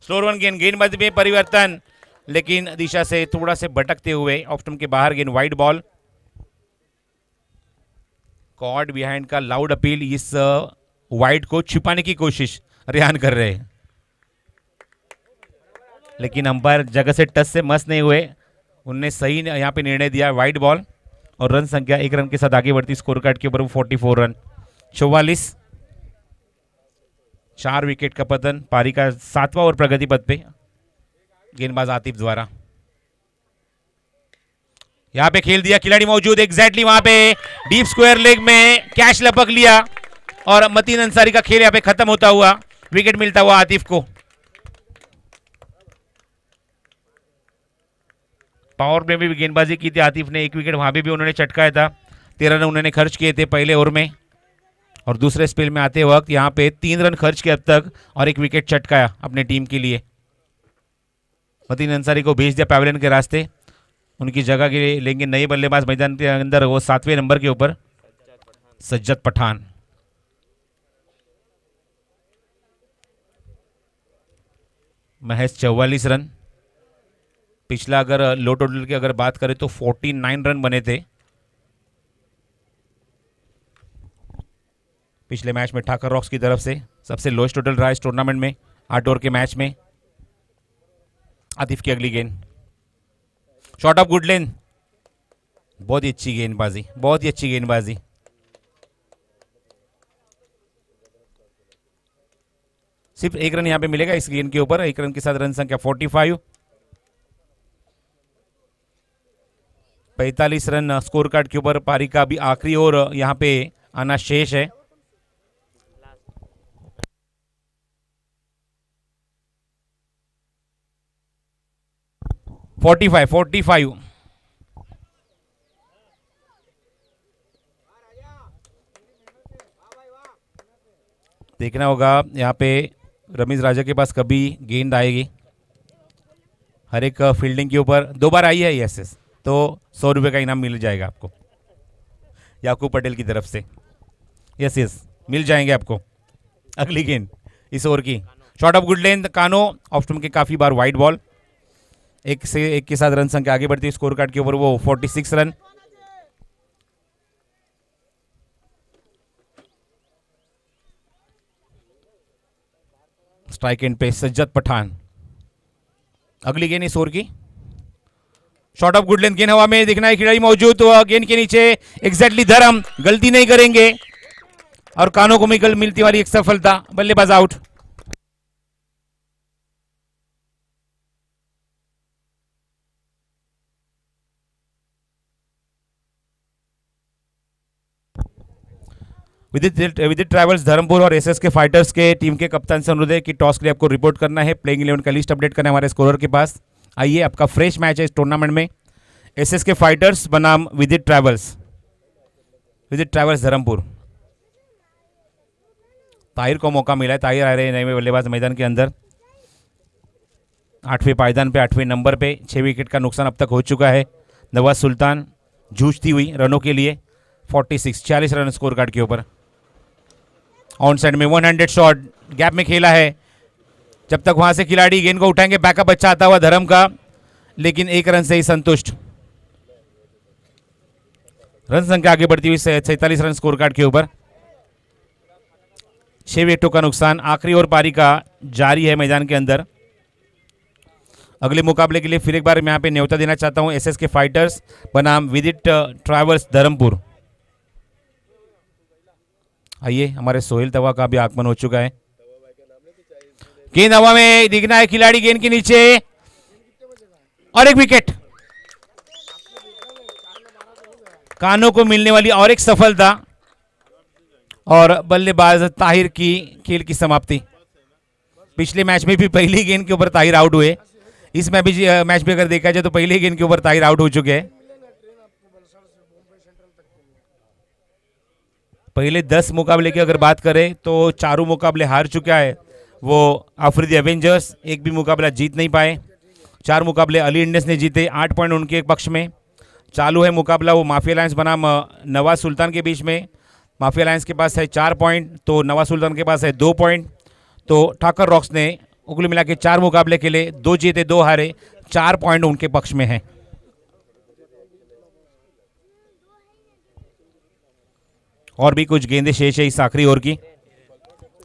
स्लो रन गेंदबाजी में परिवर्तन, लेकिन दिशा से थोड़ा से भटकते हुए ऑफ स्टंप के बाहर गेंद, वाइड बॉल। कॉर्ड बिहाइंड का लाउड अपील, इस वाइड को छिपाने की कोशिश रेहान कर रहे हैं, लेकिन अंपायर जगह से टच से मस नहीं हुए। उनने सही यहाँ पे निर्णय दिया, वाइड बॉल। और रन संख्या 1 रन के साथ आगे बढ़ती स्कोर कार्ड के ऊपर 44 रन, 44। 4 विकेट का पतन, पारी का 7वां ओवर प्रगति पथ पे गेंदबाज आतिफ द्वारा। यहां पे खेल दिया, खिलाड़ी मौजूद एग्जैक्टली वहां पे, डीप स्क्वायर लेग में कैच लपक लिया और मतीन अंसारी का खेल यहां पे खत्म होता हुआ, विकेट मिलता हुआ आतिफ को। पावर में भी गेंदबाजी की थी आतिफ ने, 1 विकेट वहां पे भी उन्होंने चटकाया था। 13 रन उन्होंने खर्च किए थे पहले ओवर में, और दूसरे स्पेल में आते वक्त यहां पे 3 रन खर्च किए अब तक और 1 विकेट चटकाया अपने टीम के लिए। मतीन अंसारी को भेज दिया पैवेलियन के रास्ते, उनकी जगह के लिए लेंगे नए बल्लेबाज मैदान के अंदर, वो 7वें नंबर के ऊपर सज्जद पठान। महज 44 रन। पिछला अगर लो टोटल की अगर बात करें तो 49 रन बने थे पिछले मैच में ठाकर रॉक्स की तरफ से। सबसे लोएस्ट टोटल रहा इस टूर्नामेंट में 8 ओवर के मैच में। आतिफ की अगली गेंद, शॉट ऑफ गुड लेन, बहुत ही अच्छी गेंदबाजी, बहुत ही अच्छी गेंदबाजी। सिर्फ 1 रन यहां पे मिलेगा इस गेंद के ऊपर, 1 रन के साथ रन संख्या 45। 45 रन स्कोर कार्ड के ऊपर, पारी का भी आखिरी ओवर यहां पे आना शेष है। फोर्टी फाइव देखना होगा यहाँ पे रमीज राजा के पास कभी गेंद आएगी। हर एक फील्डिंग के ऊपर 2 बार आई है यस, तो 100 रुपये का इनाम मिल जाएगा आपको याकूब पटेल की तरफ से। यस मिल जाएंगे आपको। अगली गेंद इस ओवर की शॉट ऑफ गुड लेंथ, कानो ऑफ स्टंप के काफ़ी बार वाइड बॉल। 1 से 1 के साथ रन संख्या आगे बढ़ती है स्कोर कार्ड के ऊपर, वो 46 रन। स्ट्राइक एंड पे सज्जद पठान। अगली गेंद इस ओवर की शॉट ऑफ गुड लेंथ, गेंद हवा में, दिखना है खिलाड़ी मौजूद, तो गेंद के नीचे एग्जैक्टली धर्म, गलती नहीं करेंगे और कानों को मिलती वाली एक सफलता। बल्लेबाज आउट। विदित ट्रैवल्स धर्मपुर और एसएस के फाइटर्स के टीम के कप्तान से अनुरोध है कि टॉस के लिए आपको रिपोर्ट करना है, प्लेइंग 11 का लिस्ट अपडेट करना है हमारे स्कोरर के पास। आइए, आपका फ्रेश मैच है इस टूर्नामेंट में। एसएस के फाइटर्स बनाम विदित ट्रैवल्स धर्मपुर। ताहिर को मौका मिला है, ताहिर आ रहे हैं नए बल्लेबाज मैदान के अंदर। 8वें पायदान पे 8वें नंबर पे 6 विकेट का नुकसान अब तक हो चुका है। नवाज सुल्तान जूझती हुई रनों के लिए 46 रन स्कोर कार्ड के ऊपर। ऑन साइड में 100 शॉट गैप में खेला है, जब तक वहां से खिलाड़ी गेंद को उठाएंगे। बैकअप अच्छा आता हुआ धर्म का, लेकिन 1 रन से ही संतुष्ट। रन संख्या आगे बढ़ती हुई 47 रन स्कोर कार्ड के ऊपर। 6 विकेटों का नुकसान। आखिरी ओवर पारी का जारी है मैदान के अंदर। अगले मुकाबले के लिए फिर एक बार मैं यहाँ पे न्योता देना चाहता हूँ एसएस के फाइटर्स बनाम विदित ट्रैवल्स धर्मपुर। आइए, हमारे सोहेल तवा का भी आगमन हो चुका है। गेंद हवा में, दिखना है खिलाड़ी गेंद के नीचे और 1 विकेट। कानों को मिलने वाली और एक सफलता और बल्लेबाज ताहिर की खेल की समाप्ति। पिछले मैच में भी पहली गेंद के ऊपर ताहिर आउट हुए। इस मैच भी अगर देखा जाए तो पहली गेंद के ऊपर ताहिर आउट हो चुके हैं। पहले 10 मुकाबले की अगर बात करें तो 4 मुकाबले हार चुका है वो अफरीदी एवेंजर्स, एक भी मुकाबला जीत नहीं पाए। 4 मुकाबले अली इंडियंस ने जीते, 8 पॉइंट उनके पक्ष में। चालू है मुकाबला वो माफिया लायंस बनाम नवाज सुल्तान के बीच में। माफिया लायंस के पास है 4 पॉइंट, तो नवाज सुल्तान के पास है 2 पॉइंट। तो ठाकर रॉक्स ने कुल मिला के 4 मुकाबले के लिए 2 जीते 2 हारे, 4 पॉइंट उनके पक्ष में है। और भी कुछ गेंदें शेष है इस आखिरी ओवर की।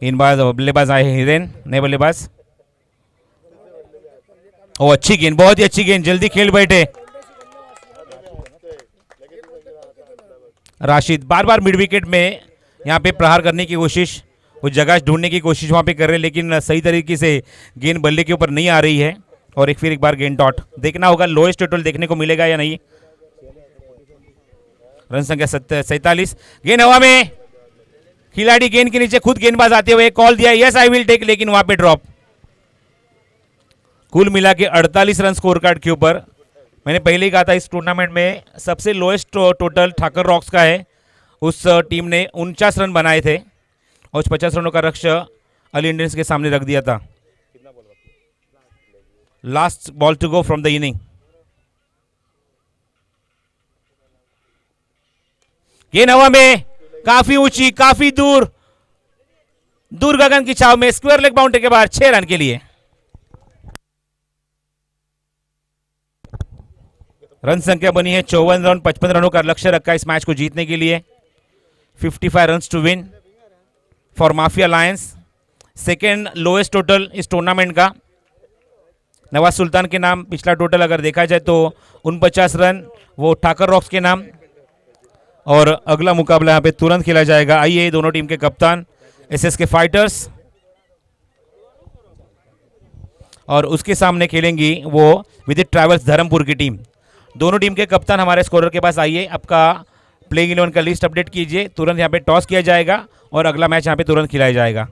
गेंदबाज बल्लेबाज आए हिरेन, नए बल्लेबाज। ओ अच्छी गेंद, बहुत ही अच्छी गेंद, जल्दी खेल बैठे राशिद। बार बार मिड विकेट में यहाँ पे प्रहार करने की कोशिश, वो जगह ढूंढने की कोशिश वहाँ पे कर रहे हैं, लेकिन सही तरीके से गेंद बल्ले के ऊपर नहीं आ रही है। और फिर एक बार गेंद डॉट। देखना होगा लोएस्ट टोटल देखने को मिलेगा या नहीं। रन संख्या 47। गेंद हवा में, खिलाड़ी गेंद के नीचे, खुद गेंदबाज आते हुए कॉल दिया यस आई विल टेक, लेकिन वहां पे ड्रॉप। कुल मिला के 48 रन स्कोर कार्ड के ऊपर। मैंने पहले ही कहा था इस टूर्नामेंट में सबसे लोएस्ट टोटल ठाकर रॉक्स का है। उस टीम ने 49 रन बनाए थे और 50 रनों का लक्ष्य अली इंडियंस के सामने रख दिया था। Last ball to go from the inning. गेंद हवा में, काफी ऊंची, काफी दूर गगन की छाव में, स्क्वायर लेग बाउंड्री के बाहर, 6 रन के लिए। रन संख्या बनी है 54 रन। 55 रनों का लक्ष्य रखा इस मैच को जीतने के लिए। 55 run to win for Mafia Lions. Second lowest total इस टूर्नामेंट का। नवाज सुल्तान के नाम पिछला टोटल अगर देखा जाए तो 49 रन वो ठाकर रॉक्स के नाम। और अगला मुकाबला यहाँ पे तुरंत खेला जाएगा। आइए, दोनों टीम के कप्तान एसएस के फाइटर्स और उसके सामने खेलेंगी वो विदित ट्रैवल्स धर्मपुर की टीम। दोनों टीम के कप्तान हमारे स्कोरर के पास आइए, आपका प्लेइंग 11 का लिस्ट अपडेट कीजिए। तुरंत यहाँ पे टॉस किया जाएगा और अगला मैच यहाँ पे तुरंत खिलाया जाएगा।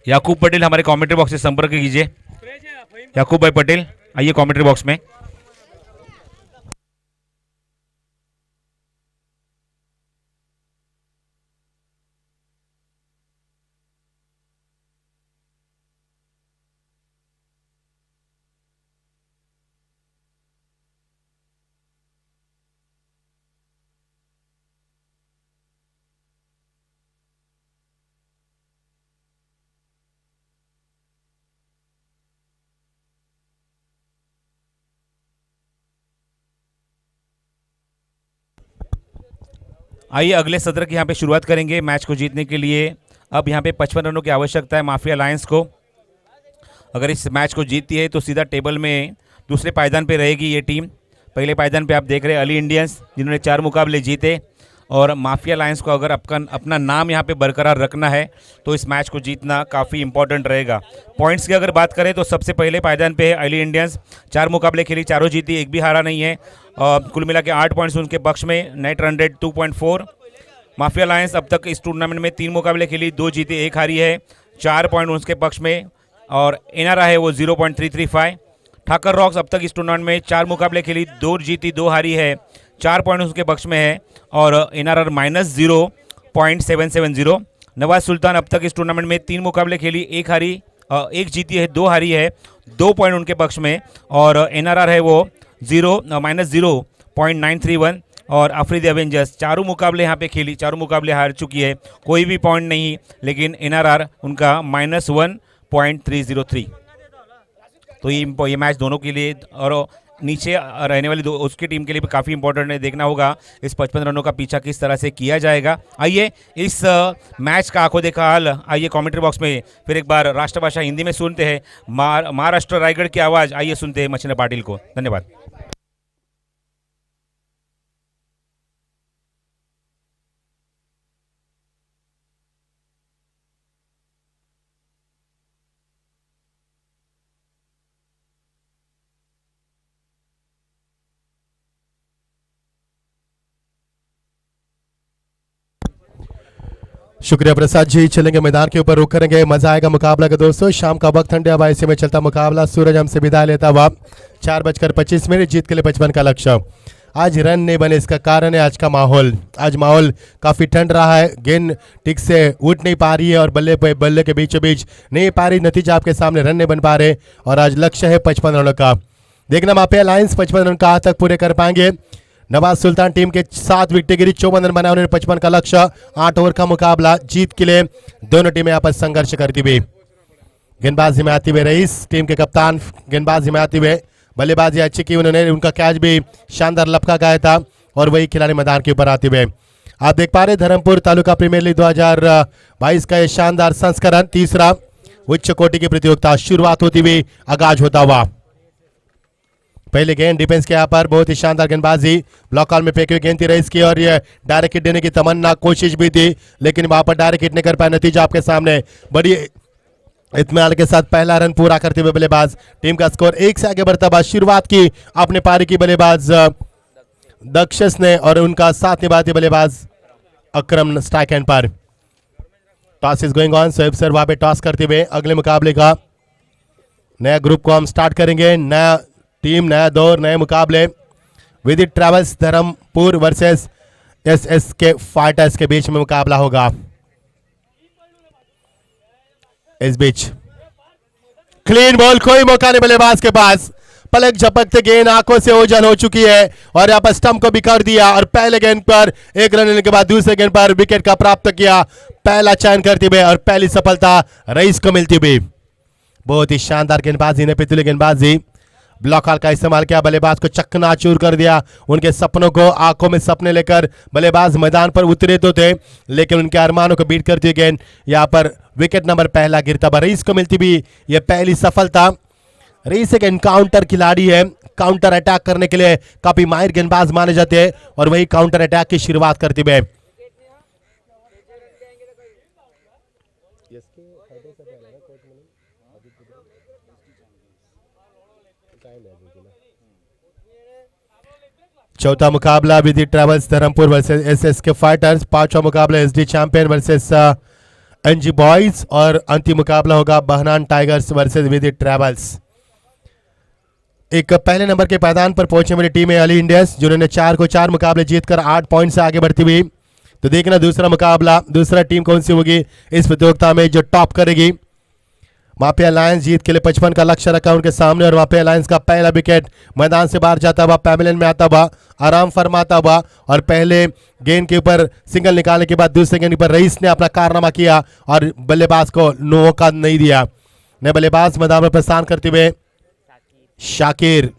याकूब पटेल हमारे कमेंट्री बॉक्स से संपर्क कीजिए। याकूब भाई पटेल आइए कमेंट्री बॉक्स में। आइए अगले सत्र की यहाँ पे शुरुआत करेंगे। मैच को जीतने के लिए अब यहाँ पे 55 रनों की आवश्यकता है माफिया अलायंस को। अगर इस मैच को जीतती है तो सीधा टेबल में दूसरे पायदान पे रहेगी ये टीम। पहले पायदान पे आप देख रहे हैं अली इंडियंस जिन्होंने 4 मुकाबले जीते, और माफिया अलायंस को अगर अपना नाम यहाँ पे बरकरार रखना है तो इस मैच को जीतना काफ़ी इंपॉर्टेंट रहेगा। पॉइंट्स की अगर बात करें तो सबसे पहले पायदान पे है अली इंडियंस, 4 मुकाबले खेली, चारों जीती, एक भी हारा नहीं है। कुल मिला के 8 पॉइंट्स उनके पक्ष में, net run rate 2.4। Mafia alliance अब तक इस टूर्नामेंट में 3 मुकाबले खेली, 2 जीती, 1 हारी है, 4 पॉइंट उसके पक्ष में, और एनआरआई है वो 0.335। ठाकर रॉक्स अब तक इस टूर्नामेंट में 4 मुकाबले खेली, 2 जीती, 2 हारी है, 4 पॉइंट उसके पक्ष में है, और एनआरआर -0.770। नवाज सुल्तान अब तक इस टूर्नामेंट में 3 मुकाबले खेली, 1 जीती है, 2 हारी है, 2 पॉइंट उनके पक्ष में, और एनआरआर है वो -0.931। और अफरीदी एवेंजर्स 4 मुकाबले यहाँ पे खेली, 4 मुकाबले हार चुकी है, कोई भी पॉइंट नहीं, लेकिन एनआरआर उनका -1.303। तो ये मैच दोनों के लिए और नीचे रहने वाली उसकी टीम के लिए भी काफ़ी इंपॉर्टेंट है। देखना होगा इस 55 रनों का पीछा किस तरह से किया जाएगा। आइए इस मैच का आंखों देखा हाल आइए कमेंट्री बॉक्स में फिर एक बार राष्ट्रभाषा हिंदी में सुनते हैं। महाराष्ट्र रायगढ़ की आवाज़ आइए सुनते हैं मच्छिंद्र पाटिल को। धन्यवाद। शुक्रिया प्रसाद जी। चलेंगे मैदान के ऊपर, रुक करेंगे, मजा आएगा मुकाबला का दोस्तों। शाम का वक्त, ठंडे हवा में चलता मुकाबला, सूरज हमसे विदाई लेता हुआ 4:25 जीत के लिए 55 का लक्ष्य। आज रन नहीं बने, इसका कारण है आज का माहौल। आज माहौल काफ़ी ठंड रहा है, गेंद ठीक से उठ नहीं पा रही है और बल्ले पे बल्ले के बीचों बीच नहीं पा रही, नतीजा आपके सामने रन नहीं बन पा रहे, और आज लक्ष्य है 55 रनों का। देखना माफिया अलायंस 55 रन कहाँ तक पूरे कर पाएंगे। नवाज सुल्तान टीम के 7 विकेटें गिरी, 54 रन बनाए उन्होंने, 55 का लक्ष्य। 8 ओवर का मुकाबला, जीत के लिए दोनों टीमें आपस संघर्ष करती हुई। गेंदबाजी में आते हुए रईस टीम के कप्तान, गेंदबाजी में आते हुए बल्लेबाजी अच्छी की उन्होंने, उनका कैच भी शानदार लपका गया था, और वही खिलाड़ी मैदान के ऊपर आते हुए आप देख पा रहे धर्मपुर तालुका प्रीमियर लीग 2022 का ये शानदार संस्करण, तीसरा उच्च कोटि की प्रतियोगिता शुरुआत होती हुई आगाज होता हुआ। पहले गेंद डिफेंस के यहाँ पर बहुत ही शानदार गेंदबाजी, ब्लॉक कॉल में फेंकी हुई गेंद थी रईस की, और ये डायरेक्ट हिट देने की तमन्ना कोशिश भी थी, लेकिन वहां पर डायरेक्ट हिट नहीं कर पाया। नतीजा आपके सामने, बड़ी इत्मीनान के साथ पहला रन पूरा करते हुए बल्लेबाज टीम का स्कोर 1 से आगे बढ़ता हुआ। शुरुआत की अपने पारी की बल्लेबाज दक्षस ने, और उनका साथ निभाते बल्लेबाज अकरम स्ट्राइक एंड पर। Toss is going on, Shoaib sir वहां पे टॉस करते हुए अगले मुकाबले का नया ग्रुप को हम स्टार्ट करेंगे। नया टीम, नया दौर, नए मुकाबले। विदित travels Dharampur versus SSK fighters के बीच में मुकाबला होगा। इस बीच क्लीन बॉल, कोई मौका नहीं बल्लेबाज के पास, पलक झपकते गेंद आंखों से ओझल हो चुकी है, और यहाँ पर स्टंप को बिखर दिया, और पहले गेंद पर 1 रन लेने के बाद दूसरे गेंद पर विकेट का प्राप्त किया, पहला चयन करते हुए, और पहली सफलता रईस को मिलती हुई। बहुत ही शानदार गेंदबाजी ने पितुली गेंदबाजी, ब्लॉक हॉल का इस्तेमाल किया, बल्लेबाज को चकनाचूर कर दिया। उनके सपनों को, आंखों में सपने लेकर बल्लेबाज मैदान पर उतरे तो थे, लेकिन उनके अरमानों को बीट करती हुई गेंद यहाँ पर विकेट नंबर पहला गिरता हुआ रईस को मिलती भी यह पहली सफलता। रईस एक एनकाउंटर खिलाड़ी है, काउंटर अटैक करने के लिए काफी माहिर गेंदबाज माने जाते हैं, और वही काउंटर अटैक की शुरुआत करते हुए चौथा मुकाबला Vidit travels Dharampur versus SSK fighters, 5वां मुकाबला SD champion versus NG boys और अंतिम मुकाबला होगा बहनान टाइगर्स वर्सेस विदित ट्रैवल्स। एक पहले नंबर के पायदान पर पहुंचने वाली टीम है अली इंडियंस, जिन्होंने 4 को 4 मुकाबले जीतकर 8 पॉइंट से आगे बढ़ती हुई। तो देखना दूसरा मुकाबला, दूसरा टीम कौन सी होगी इस प्रतियोगिता में जो टॉप करेगी। माफिया अलायंस जीत के लिए 55 का लक्ष्य रखा उनके सामने, और माफिया अलायंस का पहला विकेट मैदान से बाहर जाता हुआ पैवेलियन में आता हुआ, आराम फरमाता हुआ, और पहले गेंद के ऊपर सिंगल निकालने के बाद दूसरे गेंद पर रईस ने अपना कारनामा किया और बल्लेबाज को मौका नहीं दिया। नए बल्लेबाज मैदान में प्रस्थान करते हुए शाकिर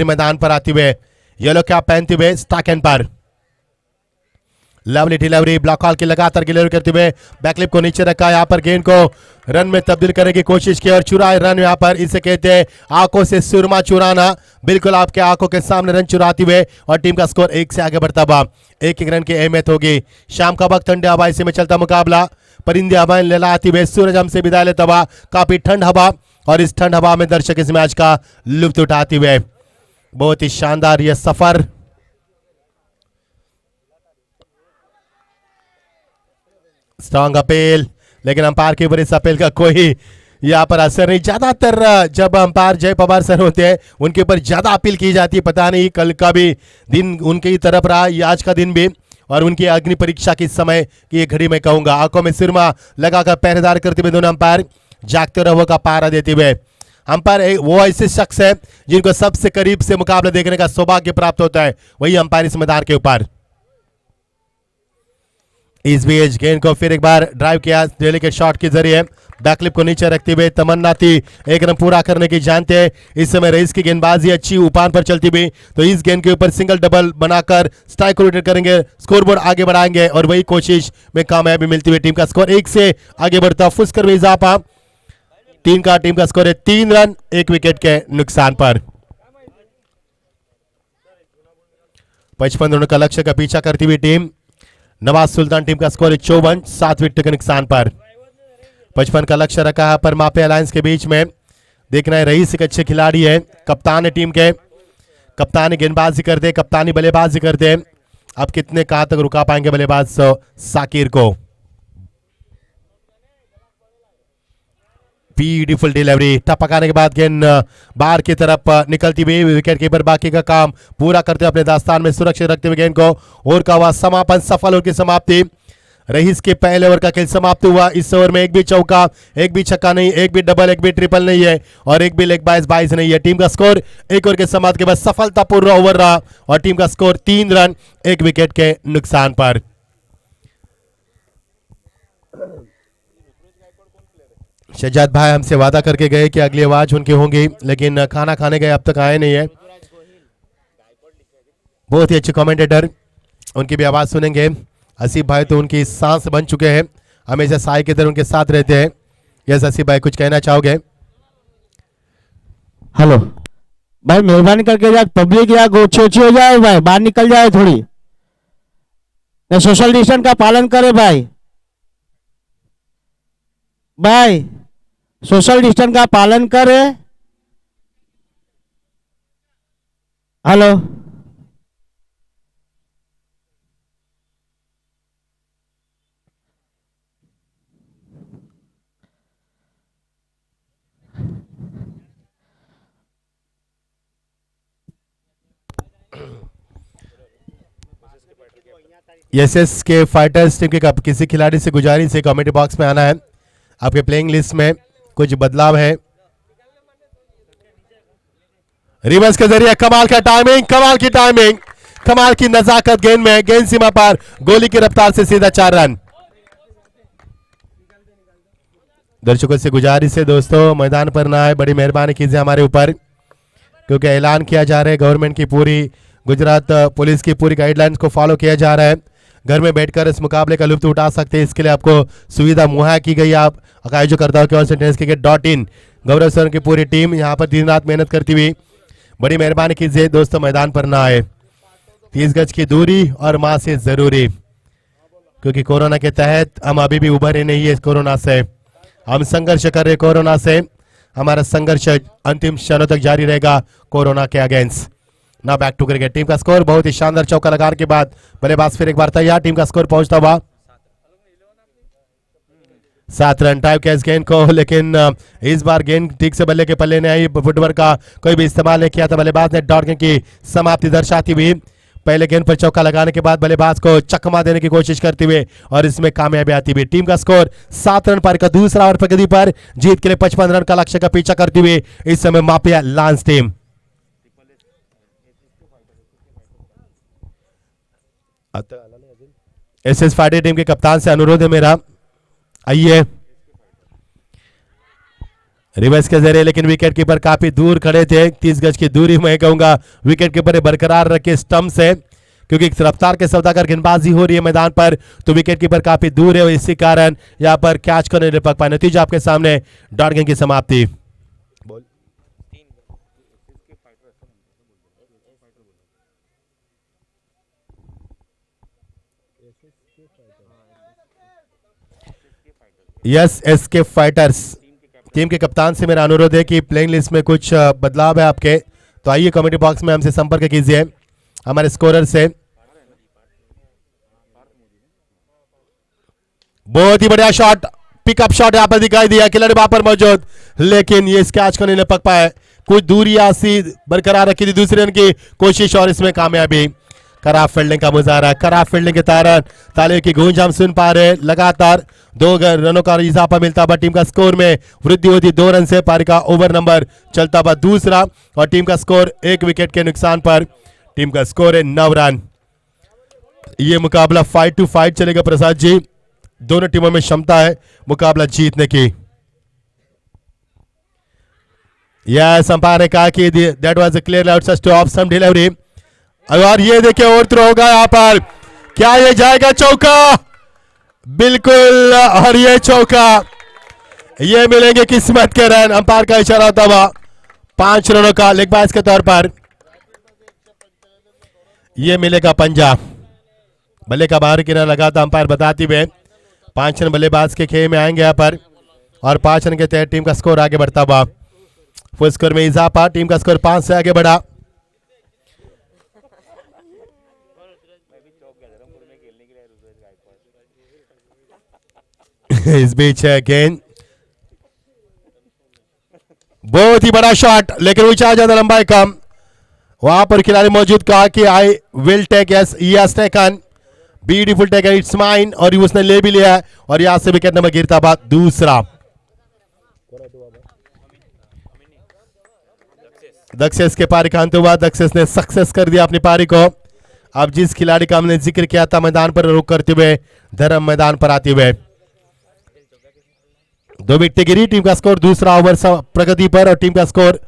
मैदान पर आते हुए येलो कैप पहनते हुए स्टाकन पर लवली डिलीवरी, ब्लॉक हॉल की लगातार डिलीवरी करते हुए बैकलिप को नीचे रखा, यहाँ पर गेंद को रन में तब्दील करने की कोशिश की और चुराए रन। यहाँ पर इसे कहते हैं आंखों से सुरमा चुराना, बिल्कुल आपके आंखों के सामने रन चुराते हुए, और टीम का स्कोर 1 से आगे बढ़ता हुआ। एक रन की अहमियत होगी। शाम का वक्त ठंडे हवाई से में चलता मुकाबला, परिंदे हवाएं लहलाती हुए सूरज हमसे विदाई लेता हुआ, काफी ठंड हवा, और इस ठंड हवा में दर्शक इस मैच का लुत्फ उठाते हुए। बहुत ही शानदार यह सफर। स्ट्रॉन्ग अपील, लेकिन अंपायर के ऊपर इस अपील का कोई यहाँ पर असर नहीं। ज्यादातर जब अंपायर जय पवार सर होते हैं उनके ऊपर ज्यादा अपील की जाती है। पता नहीं कल का भी दिन उनकी तरफ रहा या आज का दिन भी, और उनकी अग्नि परीक्षा के समय की ये घड़ी मैं कहूंगा। आंखों में सुरमा लगाकर पहरेदार करते हुए दोनों अंपायर जागते रहो का पहरा देते हुए। अंपायर वो ऐसे शख्स है जिनको सबसे करीब से मुकाबला देखने का सौभाग्य प्राप्त होता है, वही अंपायर इस मैदान के ऊपर। इस बीच गेंद को फिर एक बार ड्राइव किया दिल्ली के शॉट के जरिए, बैकलिप को नीचे रखते हुए तमन्ना थी एक रन पूरा करने की। जानते हैं इस समय रईस की गेंदबाजी अच्छी उपान पर चलती हुई, तो इस गेंद के ऊपर सिंगल डबल बनाकर स्ट्राइक को रोटेट करेंगे, स्कोरबोर्ड आगे बढ़ाएंगे, और वही कोशिश में कामयाबी मिलती हुई टीम का स्कोर 1 से आगे बढ़ता। फुस्कर में इजाफा, टीम का स्कोर है 3 रन 1 विकेट के नुकसान पर। 55 रनों का लक्ष्य का पीछा करती हुई टीम नवाज सुल्तान, टीम का स्कोर है 54 7 विकेट के नुकसान पर। 55 का लक्ष्य रखा है पर माफिया अलायंस के बीच में। देखना है रईस एक अच्छे खिलाड़ी है, कप्तान है टीम के, कप्तानी गेंदबाजी करते, कप्तानी बल्लेबाजी करते। अब कितने कहां तक रुका पाएंगे बल्लेबाज साकिर को। ब्यूटीफुल डिलीवरी, टपकाने के बाद गेंद बाहर की तरफ निकलती हुई। विकेट कीपर बाकी का काम पूरा करते हुए अपने दास्तान में सुरक्षित रखते हुए गेंद को ओवर का हुआ समापन, सफल ओवर की समाप्ति। रईस के पहले ओवर का खेल समाप्त हुआ। इस ओवर में एक भी चौका, एक भी छक्का नहीं, एक भी डबल, एक भी ट्रिपल नहीं है, और एक भी लेग बाइस नहीं है। टीम का स्कोर एक ओवर के समाप्ति के बाद सफलतापूर्ण ओवर रहा, और टीम का स्कोर 3 रन 1 विकेट के नुकसान पर। शहजाद भाई हमसे वादा करके गए कि अगली आवाज उनकी होंगी, लेकिन खाना खाने गए अब तक आए नहीं है। बहुत ही अच्छे कमेंटेटर, उनकी भी आवाज सुनेंगे। आसिफ भाई तो उनकी सांस बन चुके हैं, हमेशा साई की तरह उनके साथ रहते हैं। यस आसिफ भाई, कुछ कहना चाहोगे? हेलो भाई, मेहरबानी करके यार पब्लिक यार गोची हो जाए भाई, बाहर निकल जाए थोड़ी, सोशल डिस्टेंस का पालन करे भाई। भाई सोशल डिस्टेंस का पालन करे। हेलो एसएस के फाइटर्स टीम के किसी खिलाड़ी से गुजारिश है कमेंट बॉक्स में आना है। आपके प्लेइंग लिस्ट में कुछ बदलाव है। रिवर्स के जरिए कमाल का टाइमिंग, कमाल की टाइमिंग, कमाल की नजाकत गेंद में, गेंद सीमा पर गोली की रफ्तार से सीधा 4 रन। दर्शकों से गुजारिश है दोस्तों मैदान पर ना आए, बड़ी मेहरबानी कीजिए हमारे ऊपर, क्योंकि ऐलान किया जा रहा है गवर्नमेंट की पूरी, गुजरात पुलिस की पूरी गाइडलाइंस को फॉलो किया जा रहा है। घर में बैठकर इस मुकाबले का लुत्फ उठा सकते हैं, इसके लिए आपको सुविधा मुहैया की गई। आप आयोजकर्ताओं की ओर से tenniscricket.in गौरव सर की पूरी टीम यहाँ पर दिन रात मेहनत करती हुई, बड़ी मेहरबानी कीजिए दोस्तों मैदान पर ना आए। 30 गज की दूरी और मास्क से जरूरी, क्योंकि कोरोना के तहत हम अभी भी उभरे नहीं है। कोरोना से हम संघर्ष कर रहे, कोरोना से हमारा संघर्ष अंतिम क्षणों तक जारी रहेगा कोरोना के अगेंस्ट। ना बैक टू क्रिकेट, टीम का स्कोर बहुत ही शानदार चौका लगाने के बाद बल्लेबाज फिर एक बार तैयार, टीम का स्कोर पहुंचता हुआ 7 रन टाइप कैच गेंद को, लेकिन इस बार गेंद ठीक से बल्ले के पल्ले ने आई, फुटवर्क का कोई भी इस्तेमाल नहीं किया था बल्लेबाज ने। डॉट गेंद की समाप्ति दर्शाती हुई पहले गेंद पर चौका लगाने के बाद बल्लेबाज को चकमा देने की कोशिश करते हुए और इसमें कामयाबी आती हुई। टीम का स्कोर 7 रन पर का दूसरा ओवर प्रगति पर, जीत के लिए 55 रन का लक्ष्य का पीछा करते हुए इस समय मापिया लांस टीम। एसएस फाइटर टीम के कप्तान से अनुरोध है मेरा, आइए रिवर्स के जरिए, लेकिन विकेट कीपर काफी दूर खड़े थे, 30 गज की दूरी मैं कहूंगा विकेट कीपर ने बरकरार रखे स्टंप से, क्योंकि रफ्तार के सौदागर गेंदबाजी हो रही है मैदान पर, तो विकेट कीपर काफी दूर है, इसी कारण यहां पर कैच को नहीं निपट पाए। नतीजा आपके सामने, डॉट गेंद की समाप्ति। यस एसके फाइटर्स टीम के कप्तान से मेरा अनुरोध है कि प्लेइंग लिस्ट में कुछ बदलाव है आपके, तो आइए कमेंट बॉक्स में हमसे संपर्क कीजिए हमारे स्कोरर से। बहुत ही बढ़िया शॉट, पिकअप शॉट यहां पर दिखाई दिया, खिलाड़ी वहां पर मौजूद, लेकिन ये इस कैच को नहीं लपक पाए, कुछ दूरी ऐसी बरकरार रखी थी, दूसरे रन की कोशिश और इसमें कामयाबी। खराब फील्डिंग का मुजाहरा, खराब फील्डिंग के कारण तालियों की गूंज हम सुन पा रहे, लगातार 2 रनों का इजाफा मिलता हुआ टीम का स्कोर में वृद्धि होती 2 रन से, पारी का ओवर नंबर चलता हुआ दूसरा और टीम का स्कोर 1 विकेट के नुकसान पर टीम का स्कोर है 9 रन। ये मुकाबला 5 to 5 चलेगा प्रसाद जी, दोनों टीमों में क्षमता है मुकाबला जीतने की। यस, अंपायर ने कहा कि that was a clear out to off some delivery, और ये देखिए ओवर थ्रो होगा यहाँ पर, क्या ये जाएगा चौका? बिल्कुल, और ये चौका, ये मिलेंगे किस्मत के रन, अंपायर का इशारा होता हुआ 5 रनों का लेग बाइस के तौर पर ये मिलेगा पंजा। बल्ले का बाहर किनारा लगा था, अंपायर बताते हुए 5 रन बल्लेबाज के खेमे में आएंगे यहाँ पर, और 5 रन के तहत टीम का स्कोर आगे बढ़ता हुआ, फुल स्कोर में इजाफा, टीम का स्कोर 5 से आगे बढ़ा। इस बीच गेंद, बहुत ही बड़ा शॉट, लेकिन ऊंचा ज्यादा लंबाई कम, वहां पर खिलाड़ी मौजूद, कहा कि I will take, yes he has taken, beautiful take, it's mine, और उसने ले भी लिया और यहां से विकेट नंबर गिरता बाद दूसरा। दक्षेस के पारी का अंत हुआ, दक्षेस ने सक्सेस कर दिया अपनी पारी को। अब जिस खिलाड़ी का हमने जिक्र किया था मैदान पर रुक करते हुए, धर्म मैदान पर आते हुए 2 विकेट गिरी, टीम का स्कोर दूसरा ओवर प्रगति पर, और टीम का स्कोर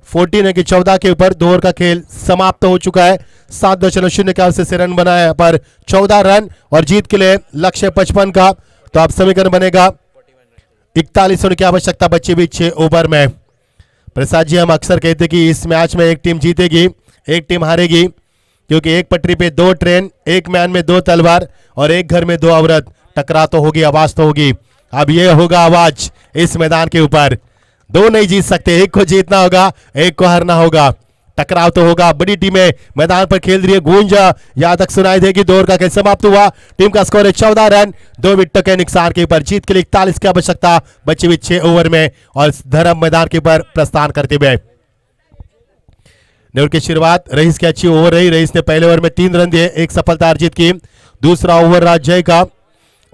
14 की 14 के ऊपर, 2 ओवर का खेल समाप्त हो चुका है। 7.0 के अवसर से रन बनाया पर 14 रन और जीत के लिए लक्ष्य 55 का, तो अब समीकरण बनेगा 41 रन की आवश्यकता बची हुई 6 ओवर में। प्रसाद जी, हम अक्सर कहते कि इस मैच में एक टीम जीतेगी एक टीम हारेगी, क्योंकि एक पटरी पे 2 ट्रेन, एक मैन में 2 तलवार और एक घर में 2 औरत, टकरा तो होगी, आवाज तो होगी। अब ये होगा आवाज इस मैदान के ऊपर, 2 नहीं जीत सकते, एक को जीतना होगा, एक को हारना होगा, टकराव तो होगा। बड़ी टीमें मैदान पर खेल रही है, गूंज यहां तक सुनाई देगी। 2 ओवर का खेल समाप्त हुआ, टीम का स्कोर है 14 रन, 2 विकेट के नुकसान के ऊपर, जीत के लिए 41 की आवश्यकता बची हुई 6 ओवर में, और धर्म मैदान के ऊपर प्रस्थान करते हुए ओवर की शुरुआत रईस की अच्छी ओवर रही, रईस ने पहले ओवर में 3 रन दिए, 1 सफलता अर्जित की। दूसरा ओवर रहा जय का,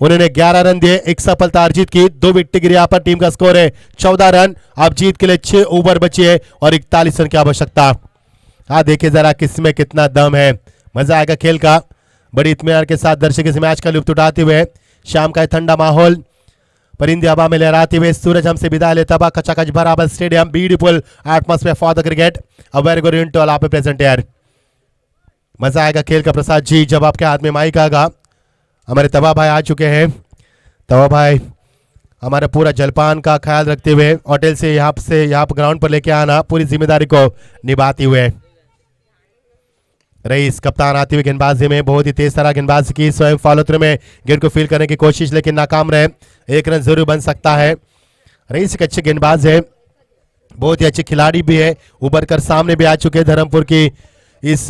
उन्होंने 11 रन दिए, 1 सफलता अर्जित की, 2 विकेट गिरे। यहाँ पर टीम का स्कोर है 14 रन, अब जीत के लिए 6 ओवर बचे है और 41 रन की आवश्यकता। हाँ, देखिए जरा किसमें कितना दम है, मजा आएगा खेल का। बड़ी इत्मीनान के साथ दर्शक इस मैच का लुत्फ उठाते हुए, शाम का ठंडा माहौल, परिंदे हवा में लहराते हुए, सूरज हमसे विदा लेता हुआ, खचाखच भरा stadium, beautiful atmosphere for the cricket, a very good event to all आप प्रेजेंट यार। मजा आएगा खेल का प्रसाद जी, जब आपके हाथ में माइक आएगा। हमारे तवा भाई आ चुके हैं, तवा भाई हमारे पूरा जलपान का ख्याल रखते हुए होटल से यहाँ ग्राउंड पर लेके आना, पूरी जिम्मेदारी को निभाते हुए। रईस कप्तान आते हुए गेंदबाजी में बहुत ही तेज तरह गेंदबाजी की, स्वयं फॉलो थ्रू में गेंद को फील करने की कोशिश, लेकिन नाकाम रहे। 1 रन जरूर बन सकता है। रईस एक अच्छे गेंदबाज है, बहुत ही अच्छे खिलाड़ी भी है, उभर कर सामने भी आ चुके हैं धर्मपुर की इस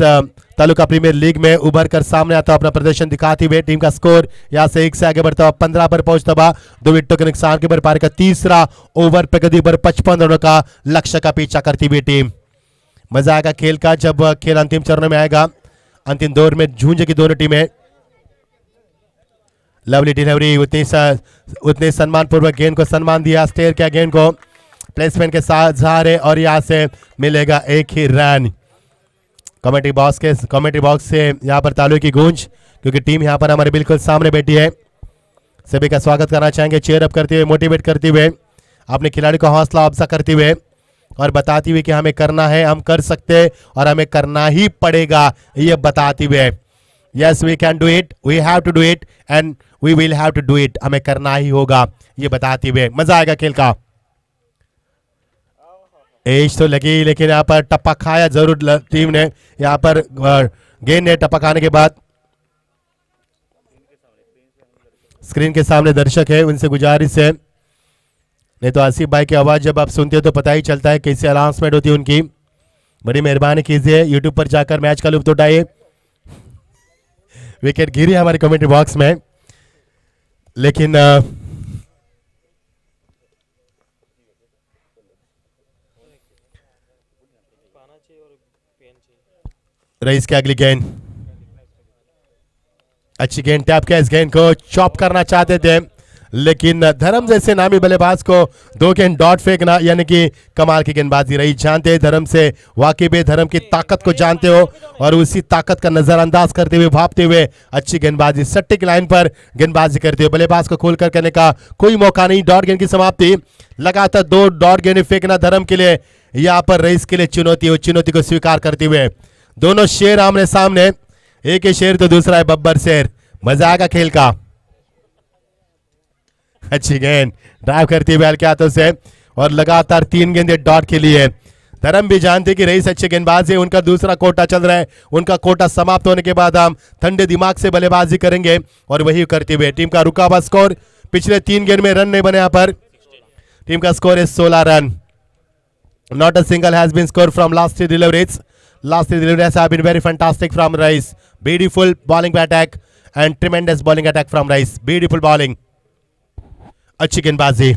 तालुका प्रीमियर लीग में उभर कर सामने आता अपना प्रदर्शन दिखाते हुए टीम का स्कोर यहां से 1 से आगे बढ़ता हुआ 15 पर पहुंचता हुआ 2 विकेटों के नुकसान के ऊपर पारी का तीसरा ओवर प्रगति पर 55 रनों का लक्ष्य का पीछा करती हुई टीम। मजा आएगा खेल का जब खेल अंतिम चरणों में आएगा, अंतिम दौर में जूझेगी दोनों टीमें। लवली डिलीवरी, उतने सम्मानपूर्वक गेंद को सम्मान दिया, स्टेयर किया गेंद को प्लेसमेंट के साथ सहारे और यहां से मिलेगा एक ही रन। कमेंट्री बॉक्स से यहां पर तालुके की गूंज, क्योंकि टीम यहां पर हमारे बिल्कुल सामने बैठी है। सभी का स्वागत करना चाहेंगे, चेयर अप करते हुए, मोटिवेट करते हुए, अपने खिलाड़ी को हौसला अफजा करते हुए और बताती हुए कि हमें करना है, हम कर सकते हैं और हमें करना ही पड़ेगा, ये बताती हुए। Yes we can do it, we have to do it and we will have to do it, हमें करना ही होगा, ये बताते हुए। मजा आएगा खेल का। एज तो लगी, लेकिन यहाँ पर टप्पा खाया जरूर टीम ने। यहाँ पर गेंद ने टप्पा खाने के बाद स्क्रीन के सामने दर्शक है, उनसे गुजारिश है, नहीं तो आसिफ भाई की आवाज जब आप सुनते हो तो पता ही चलता है कैसे अनाउंसमेंट होती है उनकी। बड़ी मेहरबानी कीजिए, यूट्यूब पर जाकर मैच का लुत्फ उठाइए। विकेट गिरी हमारे कमेंट्री बॉक्स में, लेकिन रईस की अगली गेंद, अच्छी गेंद, टैप किया, इस गेंद को चॉप करना चाहते थे, लेकिन धर्म जैसे नामी बल्लेबाज को 2 गेंद डॉट फेंकना यानी कि कमाल की गेंदबाजी रही। जानते हैं धर्म से वाकिफ है, धर्म की ताकत को जानते हो और उसी ताकत का नजरअंदाज करते हुए, भापते हुए अच्छी गेंदबाजी, सटीक लाइन पर गेंदबाजी करते हुए बल्लेबाज को खोलकर करने का कोई मौका नहीं। डॉट गेंद की समाप्ति, लगातार 2 डॉट गेंद फेंकना धर्म के लिए, यहाँ पर रईस के लिए चुनौती, उस चुनौती को स्वीकार करते हुए दोनों शेर आमने सामने, एक ही शेर तो दूसरा है बब्बर शेर। मजा आएगा खेल का। अच्छी गेंद ड्राइव करती हुए हल्के हाथों से और लगातार 3 गेंदे डॉट के लिए। धर्म भी जानते कि रईस अच्छे गेंदबाज है, उनका दूसरा कोटा चल रहा है, उनका कोटा समाप्त होने के बाद हम ठंडे दिमाग से बल्लेबाजी करेंगे और वही करते हुए टीम का रुका हुआ स्कोर, पिछले 3 गेंद में रन नहीं बने, यहाँ पर टीम का स्कोर है 16 run. Not a single has been score from last 3 deliveries. Last 3 deliveries have been very fantastic from Rice. Beautiful bowling attack and tremendous bowling attack from Rice. Beautiful bowling. अच्छी गेंदबाजी,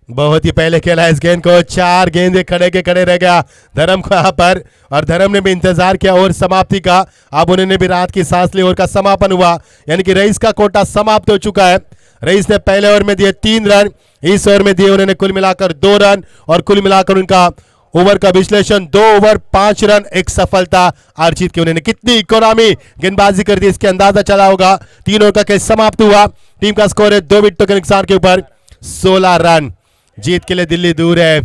बहुत ही पहले खेला इस गेंद को, 4 गेंदे खड़े के खड़े रह गया धर्म को यहाँ पर, और धर्म ने भी इंतजार किया और समाप्ति का। अब उन्होंने भी रात की सांस ली और का समापन हुआ, यानी कि रईस का कोटा समाप्त हो चुका है। रईस ने पहले ओवर में दिए 3 रन, इस ओवर में दिए उन्होंने कुल मिलाकर 2 रन और कुल मिलाकर उनका ओवर का विश्लेषण 2 ओवर 5 रन, एक सफलता अर्जित की। उन्होंने कितनी इकोनॉमी गेंदबाजी कर दी इसके अंदाजा चला होगा। 3 ओवर का खेल समाप्त हुआ, टीम का स्कोर है 2 विकेटों के नुकसान के ऊपर 16 रन। जीत के लिए दिल्ली दूर है,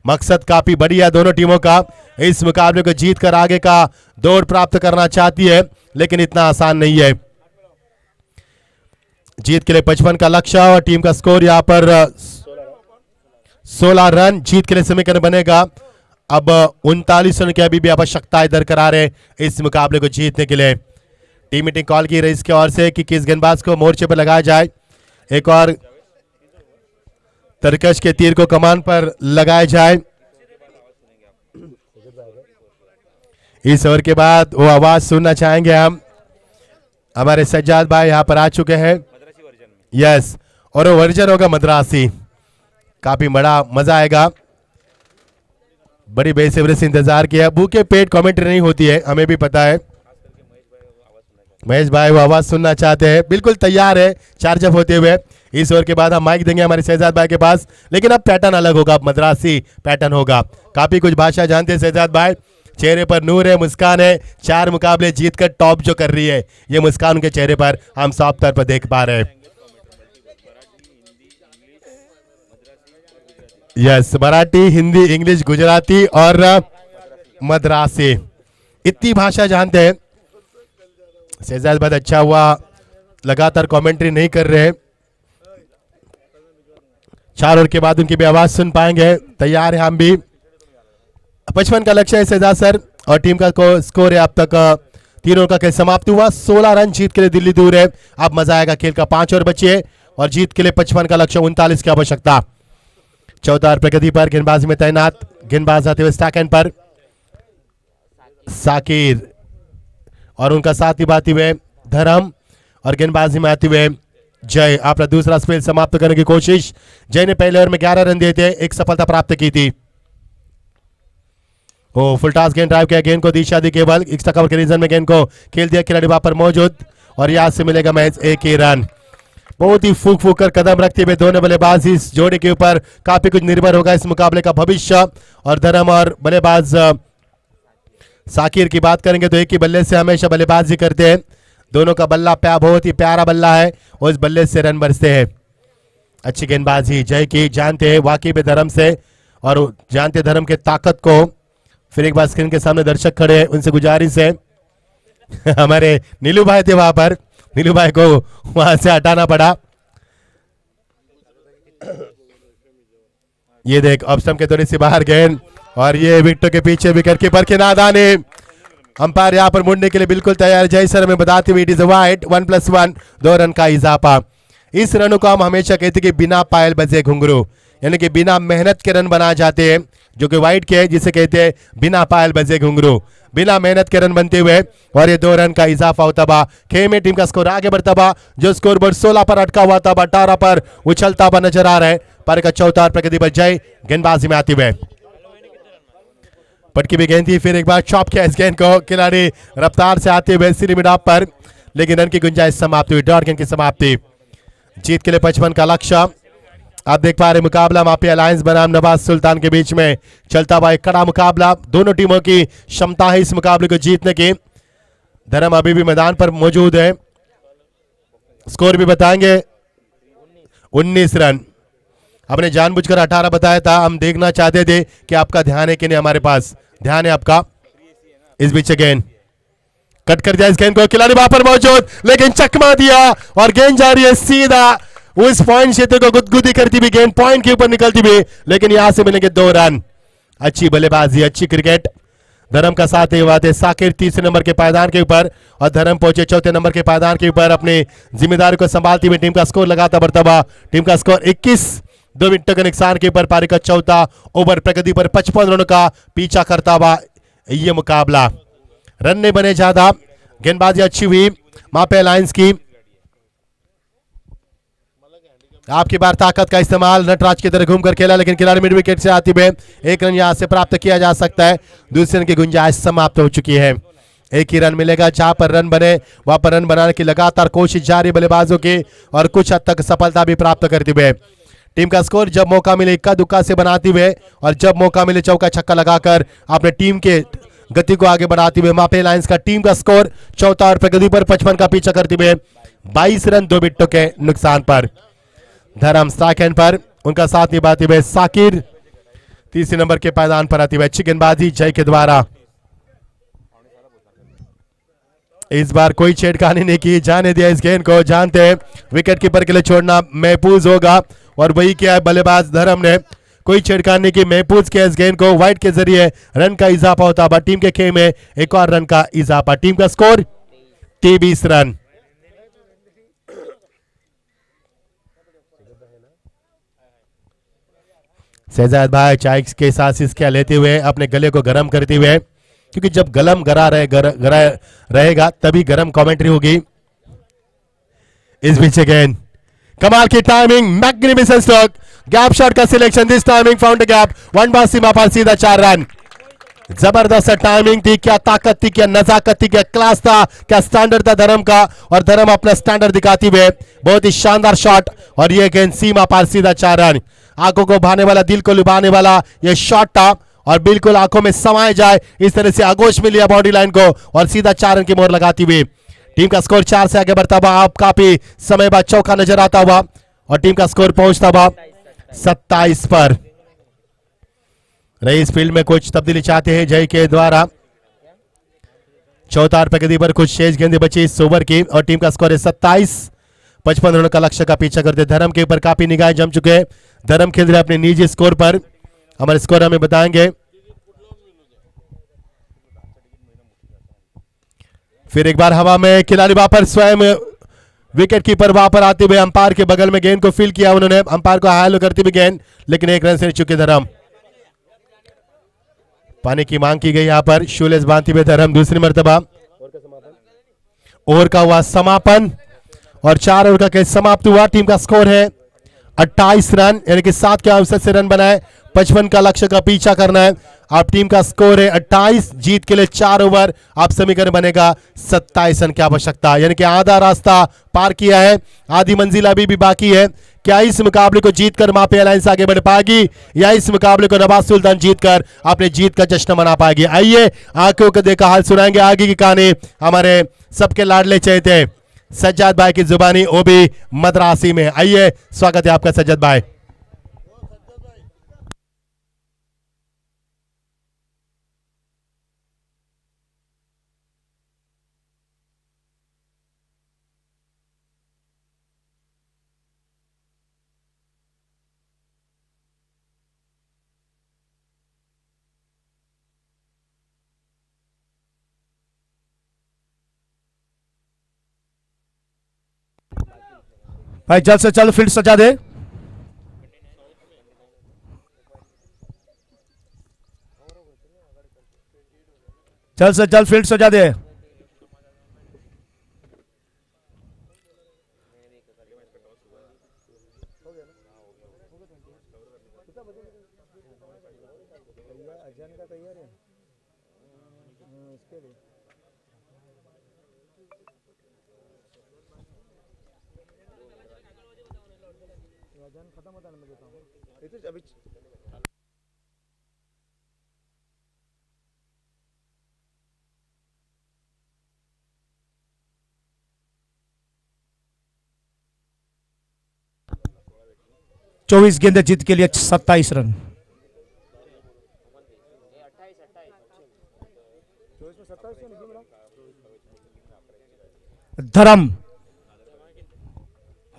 मकसद काफी बढ़िया दोनों टीमों का, इस मुकाबले को जीत कर आगे का दौड़ प्राप्त करना चाहती है, लेकिन इतना आसान नहीं है। जीत के लिए 55 का लक्ष्य और टीम का स्कोर यहां पर 16 रन। जीत के लिए समीकरण बनेगा अब 39 रन की अभी भी आवश्यकता दरकरार है इस मुकाबले को जीतने के लिए। टीम मीटिंग कॉल की रईस की ओर से कि किस गेंदबाज को मोर्चे पर लगाया जाए, एक और तरकश के तीर को कमान पर लगाया जाए। इस ओवर के बाद वो आवाज सुनना चाहेंगे हम, हमारे सज्जाद भाई यहाँ पर आ चुके हैं। यस, और वो वर्जन होगा मद्रासी, काफी बड़ा मजा आएगा। बड़ी बेसब्री से इंतजार किया, भूखे पेट कमेंट्री नहीं होती है, हमें भी पता है। महेश भाई वो आवाज सुनना चाहते हैं, बिल्कुल तैयार है चार्जअप होते हुए। इस ओवर के बाद हम माइक देंगे हमारे शहजाद भाई के पास, लेकिन अब पैटर्न अलग होगा, अब मद्रासी पैटर्न होगा। काफी कुछ भाषा जानते हैं शहजाद भाई, चेहरे पर नूर है, मुस्कान है। 4 मुकाबले जीतकर टॉप जो कर रही है, ये मुस्कान उनके चेहरे पर हम साफ तौर पर देख पा रहे हैं। यस, मराठी, हिंदी, इंग्लिश, गुजराती और मद्रासी, इतनी भाषा जानते हैं शहजाद भाई। अच्छा हुआ लगातार कमेंट्री नहीं कर रहे, 4 ओवर के बाद उनकी भी आवाज सुन पाएंगे। तैयार है हम भी। 55 का लक्ष्य है शहजाद सर, और टीम का स्कोर है अब तक 3 ओवर का खेल समाप्त हुआ, 16 रन। जीत के लिए दिल्ली दूर है, अब मजा आएगा खेल का। 5 ओवर बचे और जीत के लिए 55 का लक्ष्य, 39 की आवश्यकता। 14 ओवर प्रगति पर गेंदबाजी में तैनात, गेंदबाज आते हुए स्टैक एंड पर। साकिर और उनका साथ निभाते हुए धर्म और गेंदबाजी में आते हुए जय अपना दूसरा स्पेल समाप्त करने की कोशिश। जय ने पहले ओवर में 11 रन दिए थे, एक सफलता प्राप्त की थी। ओ फुल टॉस गेंद ड्राइव किया, गेंद को दिशा दी केवल एक्स्ट्रा कवर के रीजन में गेंद को खेल दिया, खिलाड़ी वहां पर मौजूद और यहां से मिलेगा मैच एक ही रन। बहुत ही फूक फूक कर कदम रखते हुए दोनों बल्लेबाज इस जोड़े के ऊपर काफी कुछ निर्भर होगा इस मुकाबले का भविष्य। और धर्म और बल्लेबाज साकिर की बात करेंगे तो एक ही बल्ले से हमेशा बल्लेबाजी करते हैं। दोनों का बल्ला बहुत ही प्यारा बल्ला है और इस बल्ले से रन बरसते हैं। अच्छी गेंदबाजी जय की, जानते हैं वाकई में धर्म से और जानते धर्म के ताकत को। फिर एक बार स्क्रीन के सामने दर्शक खड़े हैं, उनसे गुजारिश है हमारे नीलू भाई थे वहां पर, नीलू भाई को वहां से हटाना पड़ा। ये देख ऑफ स्टंप के थोड़ी सी बाहर गेंद और ये विकेटों के पीछे विकेट कीपर के नादानी। अंपायर यहां पर मुड़ने के लिए बिल्कुल तैयार। जय सर हमें बताते हुए इट इज वाइड 1+1 2 रन का इजाफा। इस रनों को हम हमेशा कहते कि बिना पायल बजे घुंघरू, यानी कि बिना मेहनत के रन बनाए जाते हैं, जो कि वाइड के जिसे कहते हैं बिना पायल बजे घुंघरू, बिना मेहनत के रन बनते हुए और ये 2 रन का इजाफा होता बा। खेल में टीम का स्कोर आगे बढ़ता बा, जो स्कोर बोर्ड 16 पर अटका हुआ था 18 पर उछलता हुआ नजर आ रहा है। पर का चौथा और प्रगति पर जय गेंदबाजी में आती हुए पटकी भी गेंद थी, फिर एक बार चॉप किया इस गेंद को खिलाड़ी रफ्तार से आते हुए सीधी मिड ऑफ पर, लेकिन रन की गुंजाइश समाप्ति हुई। डॉट गेंद की समाप्ति, जीत के लिए 55 का लक्ष्य। आप देख पा रहे मुकाबला मापी अलायंस बनाम नवाज सुल्तान के बीच में चलता हुआ एक कड़ा मुकाबला। दोनों टीमों की क्षमता है इस मुकाबले को जीतने की। धर्म अभी भी मैदान पर मौजूद है। स्कोर भी बताएंगे 19 रन। हमने जानबूझकर 18 बताया था, हम देखना चाहते थे कि आपका ध्यान है कि नहीं। हमारे पास ध्यान है आपका। इस बीच गेंद कट कर दिया, इस गेंद को खिलाड़ी वहां पर मौजूद, लेकिन चकमा दिया और गेंद जा रही है सीधा उस पॉइंट क्षेत्र को गुदगुदी करती हुई गेंद पॉइंट के ऊपर निकलती हुई, लेकिन यहां से मिलेंगे 2 रन। अच्छी बल्लेबाजी, अच्छी क्रिकेट। धर्म का साथ ही हुआ थे साकिर तीसरे नंबर के पायदान के ऊपर और धर्म पहुंचे चौथे नंबर के पायदान के ऊपर अपनी जिम्मेदारी को संभालती हुई। टीम का स्कोर लगाता बढ़ता हुआ, टीम का स्कोर 21 2 विकेटों के नुकसान के ऊपर। पारी का चौथा ओवर प्रगति पर 55 रनों का पीछा करता हुआ यह मुकाबला। रन नहीं बने ज्यादा, गेंदबाजी अच्छी हुई मापे अलायंस की। आपकी बार ताकत का इस्तेमाल नटराज की तरह घूमकर खेला, लेकिन खिलाड़ी मिड विकेट से आती हुए 1 रन यहां से प्राप्त किया जा सकता है। दूसरे रन की गुंजाइश समाप्त हो चुकी है। एक ही रन मिलेगा, जहां पर रन बने वहां पर रन बनाने की लगातार कोशिश जारी बल्लेबाजों की और कुछ हद तक सफलता भी प्राप्त करते हुए। टीम का स्कोर जब मौका मिले इक्का दुक्का से बनाते हुए और जब मौका मिले चौका छक्का लगाकर अपने टीम के गति को आगे बढ़ाते हुए। मापे लायंस का टीम का स्कोर चौथा और प्रगति पर 55 का पीछा करते हुए 22 रन 2 विकेटों के नुकसान पर। धर्म स्ट्राइक एंड पर, उनका साथ निभाते हुए साकिर तीसरे नंबर के पायदान पर आती हुई। अच्छी गेंदबाजी जय के द्वारा। इस बार कोई छेड़खानी नहीं की, जाने दिया इस गेंद को। जानते हैं विकेट कीपर के लिए छोड़ना महफूज होगा और वही किया है बल्लेबाज धर्म ने। कोई छेड़खानी की, महफूज किया इस गेंद को। वाइड के जरिए रन का इजाफा होता है। टीम के खेल में एक और रन का इजाफा। टीम का स्कोर 23 रन। शहजाद भाई चाय के साथ इसके लेते हुए अपने गले को गर्म करते हुए, क्योंकि जब गलम गरा रहेगा तभी गर्म कमेंट्री होगी। इस बीच गेंद, कमाल की timing, magnificent stroke, gap shot का selection, this timing found gap, 1 बार सीमा पर सीधा 4 रन। जबरदस्त टाइमिंग थी, क्या ताकत थी, क्या नजाकत थी, क्या क्लास था, क्या स्टैंडर्ड था धर्म का, और धर्म अपना स्टैंडर्ड दिखाते हुए बहुत ही शानदार शॉट और यह गेंद सीमा पर सीधा 4 रन। आंखों को भाने वाला, दिल को लुभाने वाला यह शॉट था और बिल्कुल आंखों में समाये जाए इस तरह से आगोश में लिया बॉडी लाइन को और सीधा 4 रन की मोहर लगाती हुई। टीम का स्कोर 4 से आगे बढ़ता हुआ, आप काफी समय बाद चौका नजर आता हुआ और टीम का स्कोर पहुंचता हुआ 27 पर। रईस फील्ड में कुछ तब्दीली चाहते हैं जय के द्वारा। चौथा और प्रगति पर कुछ शेष गेंदें बची इस ओवर की और टीम का स्कोर है 27। 55 रनों का लक्ष्य का पीछा करते। धर्म के ऊपर काफी निगाहें जम चुके हैं। धर्म खेल रहे अपने निजी स्कोर पर, हमारे स्कोर हमें बताएंगे। फिर एक बार हवा में खिलाड़ी वहां पर स्वयं विकेट कीपर वहां पर आते हुए अंपायर के बगल में गेंद को फील किया उन्होंने, अंपायर को हायल करती हुई गेंद, लेकिन 1 रन से चुके धर्म। पानी की मांग की गई यहाँ पर। शूलेस बांधते हुए धर्म दूसरी मर्तबा। ओवर का हुआ समापन और 4 ओवर का खेल समाप्त हुआ। टीम का स्कोर है 28 रन, यानी कि 7 के औसत से रन बनाए, 55 का लक्ष्य का पीछा करना है। अब टीम का स्कोर है 28, जीत के लिए 4 ओवर, आप समीकरण बनेगा 27 रन की आवश्यकता, यानी कि आधा रास्ता पार किया है, आधी मंजिल अभी भी बाकी है। क्या इस मुकाबले को जीतकर मापे अलायंस आगे बढ़ पाएगी या इस मुकाबले को नवाज सुल्तान जीतकर अपने जीत का जश्न मना पाएगी? आइए आंखों को देखा हाल सुनाएंगे आगे की कहानी हमारे सबके लाडले चहेते सज्जाद भाई की जुबानी ओबी मद्रासी में। आइए स्वागत है आपका सज्जाद भाई। भाई जल्द से जल्द फील्ड सजा दे। जल्द से जल्द फील्ड सजा दे। अभी 24 गेंदें जीत के लिए 27 रन। धर्म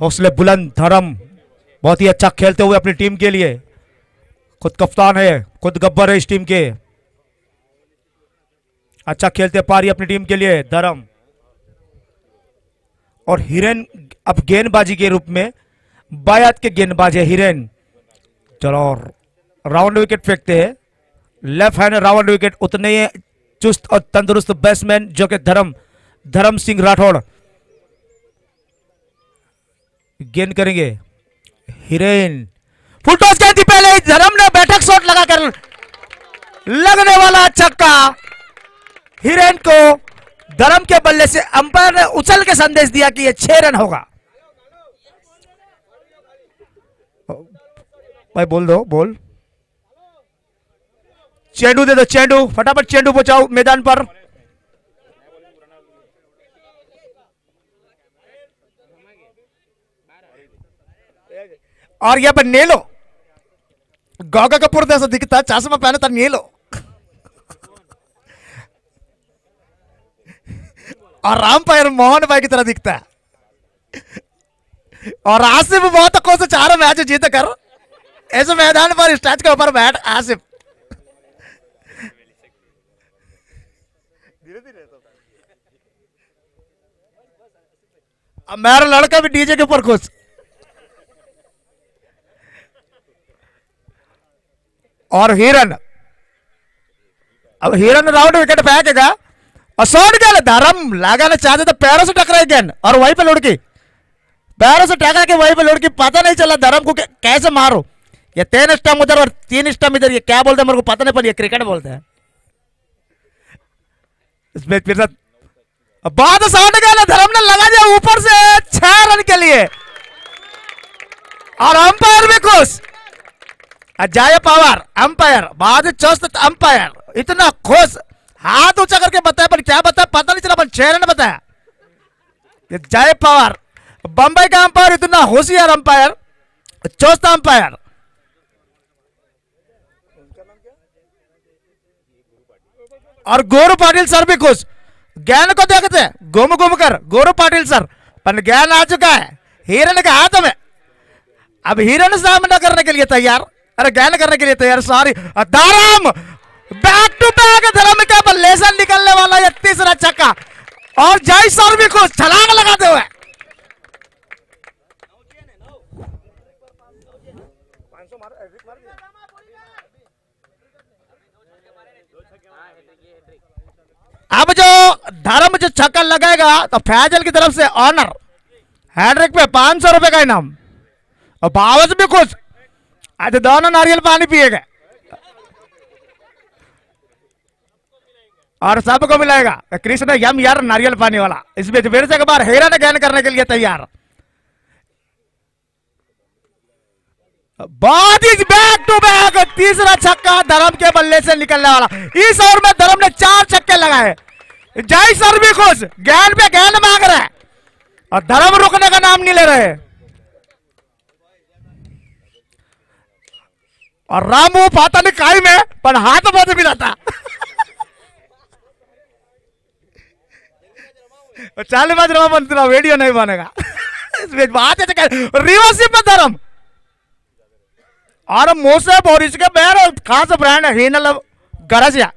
हौसले बुलंद, धर्म बहुत ही अच्छा खेलते हुए अपनी टीम के लिए, खुद कप्तान है, खुद गब्बर है इस टीम के, अच्छा खेलते पारी अपनी टीम के लिए धर्म। और हिरेन अब गेंदबाजी के रूप में बायात के गेंदबाज है हिरेन। चलो राउंड विकेट फेंकते हैं, लेफ्ट हैंड राउंड विकेट, उतने ही चुस्त और तंदुरुस्त बैट्समैन जो कि धर्म सिंह राठौड़ गेंद करेंगे। हिरेन फुल टॉस गेंद थी, पहले धर्म ने बैठक शॉट लगाकर लगने वाला छक्का। हिरेन को धर्म के बल्ले से अंपायर ने उछल के संदेश दिया कि यह 6 रन होगा। भाई बोल दो, बोल। चेंडू दे दो, चेंडू फटाफट चेंडू पहुंचाओ मैदान पर। और यहां पर नेलो गौगा कपूर जैसा दिखता है, चश्मा पहने था नेलो। और अंपायर मोहन भाई की तरह दिखता है। और आसिफ बहुत को से 4 मैच जीत कर ऐसे मैदान पर स्टेज के ऊपर बैठ आसिफ। अब मेरा लड़का भी डीजे के ऊपर खुश। और हिरन, अब हिरन राउंड विकेट फेंकेगा और शॉट गया। धर्म लगाना चाहते तो पैरों से टकराई गेंद और वहीं पे लुढ़की, पैरों से टकरा के वहीं पे लुढ़की, पता नहीं चला धर्म को कैसे मारो। ये 3 स्टंप उधर और 3 स्टंप इधर, ये क्या बोलते हैं मेरे को पता नहीं, पर ये क्रिकेट बोलते हैं। इसमें फिर बाद शॉट गया, धर्म ने लगा दिया ऊपर से 6 रन के लिए। और अंपायर भी खुश, अजय पवार अंपायर, बाद चौस्त अंपायर इतना खुश, हाथ ऊंचा करके बताया, पर क्या बताया पता नहीं चला, पर 6 रन बताया। जय पवार बंबई का अंपायर, इतना होशियार अंपायर, चौस्त अंपायर। और गोरू पाटिल सर भी खुश, ज्ञान को देखते घूम घूम कर गोरू पाटिल सर, पर ज्ञान आ चुका है हिरन के हाथ में। अब हिरन सामना करने के लिए तैयार, अरे ज्ञान करने के लिए तैयार। सॉरी धर्म, बैक टू बैक धर्म का बल्ले से निकलने वाला ये 3रा छक्का। और जय सर भी खुश, छलांग लगाते हुए। अब जो धर्म जो छक्का लगाएगा तो फैजल की तरफ से ऑनर हैड्रिक पे 500 रुपए का इनाम और बावज भी खुश। आज दोनों नारियल पानी पिएगा और सबको मिलाएगा। कृष्ण यम यार नारियल पानी वाला इसमें फिर से एक बार हेरा ने गैन करने के लिए तैयार। बहुत ही बैक टू बैक तीसरा छक्का धर्म के बल्ले से निकलने वाला। इस ओवर में धर्म ने 4 छक्के लगाए। जय सर भी खुश, गैन पे गैन मांग रहे हैं और धर्म रुकने का नाम नहीं ले रहे। और रामू पाता नहीं काई में पर हाथ बहुत मिलाता। चाल बाज रहा बनता वीडियो नहीं बनेगा इसमें बात है रिवर्सिप में धर्म और मोसे बोरिस के बैर खास ब्रांड है हिनल गरजिया।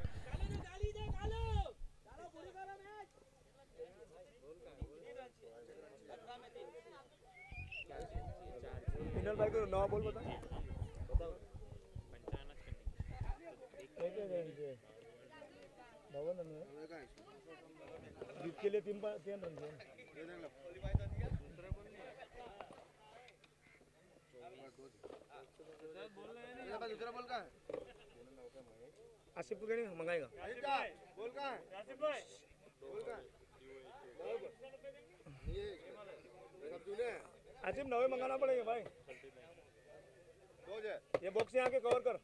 आसिफ को नहीं मंगाएगा बोल का आसिफ भाई बोल का आसिफ नवे मंगाना पड़ेगा भाई। ये बॉक्स यहाँ के कवर कर।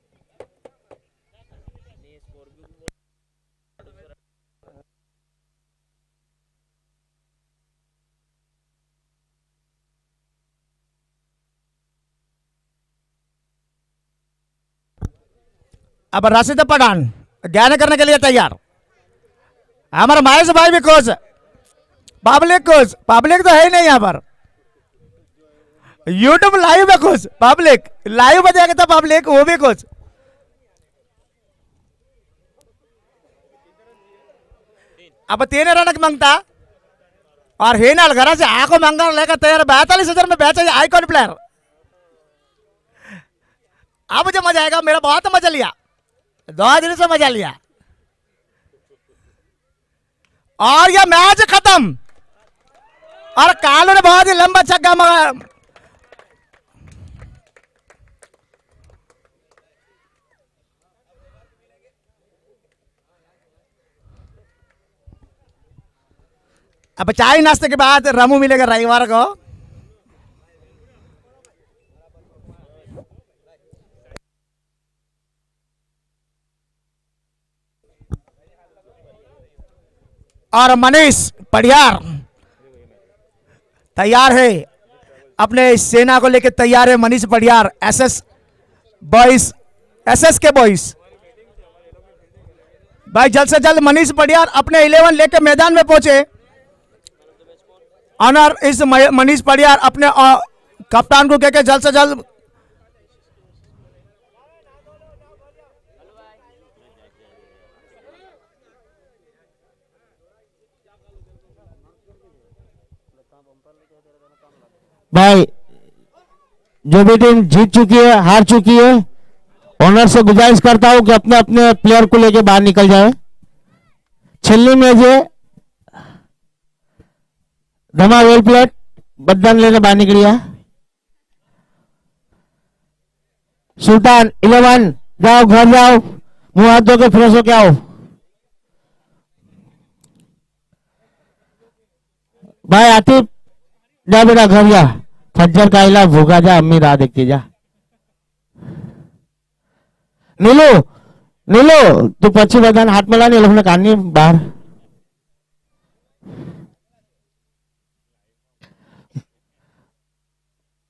अब राशिद पठान ज्ञान करने के लिए तैयार। हमारा महेश भाई भी कोच, पब्लिक कोच, पब्लिक तो है ही नहीं यहाँ पर। यूट्यूब लाइव है कोच, पब्लिक लाइव बजाएगा तो पब्लिक वो भी कोच। अब 3 रन मांगता और हेनाल घर से आंखों मांगा लेकर तैयार। 42,000 में बेचा आइकॉन प्लेयर। अब जो मजा आएगा, मेरा बहुत मजा लिया, 2 दिन से मजा लिया और यह मैच खत्म। और कालू ने बहुत ही लंबा छक्का मारा। अब चाय नाश्ते के बाद रामू मिलेगा रविवार को। और मनीष पडियार तैयार है, अपने सेना को लेकर तैयार है Manish Padiyar. SS boys, SS के बॉयज भाई जल्द से जल्द मनीष पडियार अपने 11 लेके मैदान में पहुंचे। ऑनर इस मनीष पडियार अपने कप्तान को कहकर जल्द से जल्द। भाई जो भी टीम जीत चुकी है, हार चुकी है, ओनर से गुजारिश करता हूं कि अपने अपने प्लेयर को लेके बाहर निकल जाए। छिल्ली में जे धमा वेल प्लेट बदन लेने बाहर निकलिया। सुल्तान 11 जाओ घर जाओ, मुंह हाथ धो के फ्रेश हो के आओ। भाई आतिफ जा बेटा घर जा, फज्जर का इला भूखा जा, अम्मी राह देखती जा। नीलू नीलू तू पक्षी बदन हाथ में ला, नीलू ने कहानी बाहर।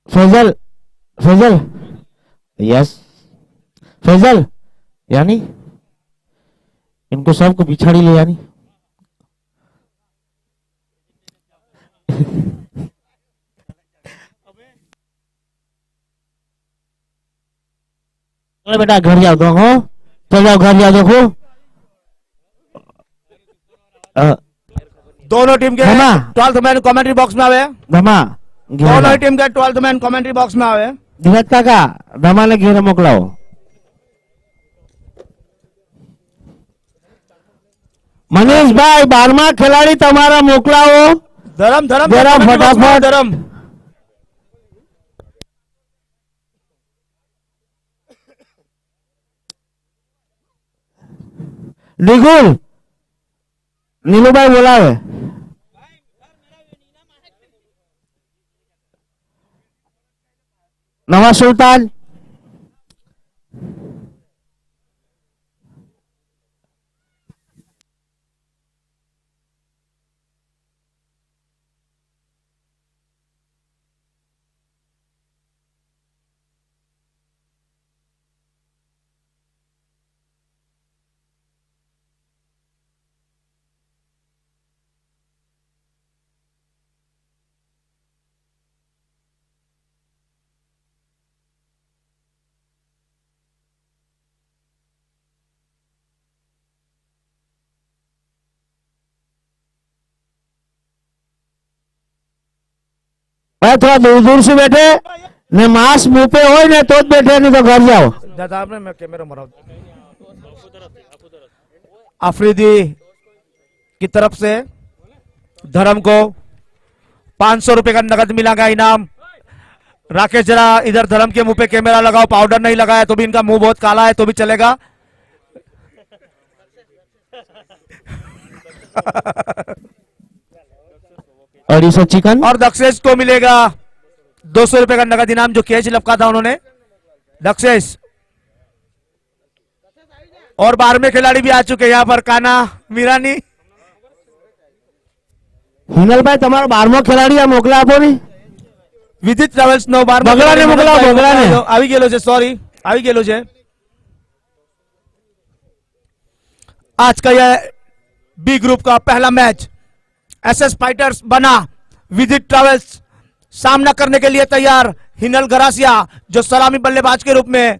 फैजल फैजल यस फैजल यानी इनको सबको पिछाड़ी ले यानी। बेटा घर जाओ, देखो चल जाओ घर जाओ। देखो दोनों टीम के 12th मैन कमेंट्री बॉक्स में आवे। धमा दोनों टीम के 12th मैन कमेंट्री बॉक्स में आवे। धीरज काका धमा ने घेरे मोकलाओ। मनीष भाई 12मा खिलाड़ी તમારા મોકલાવો धर्म धर्म जरा फटाफट। धर्म નિગુલ નીલુભાઈ બોલાવે નવા સુલતાન भाई थोड़ा दूर दूर से बैठे ने मास्क मुंह पे हो ने तो बैठे नहीं तो घर जाओ दादा आपने मैं कैमरा मरा अफरीदी की तरफ से धर्म को 500 रुपए का नगद मिलेगा इनाम। राकेश जरा इधर धर्म के मुंह पे कैमरा लगाओ, पाउडर नहीं लगाया तो भी इनका मुंह बहुत काला है तो भी चलेगा। और ये सब चिकन और दक्षेश को मिलेगा 200 रुपए का नगद इनाम जो कैच लपका था उन्होंने दक्षेश। और 12वें खिलाड़ी भी आ चुके हैं यहाँ पर काना मीरानी। हिनल भाई તમારો 12મો ખેલાડી આ મોકલા આપો ને વિદિત ટ્રાવેલ્સ નો 12મો બગડાને મોકલાવો, બગડાને. આવી ગયેલો છે, સોરી આવી ગયેલો છે। आज का यह बी ग्रुप का पहला मैच एसएस फाइटर्स बना विदित ट्रैवल्स सामना करने के लिए तैयार हिनल गरासिया जो सलामी बल्लेबाज के रूप में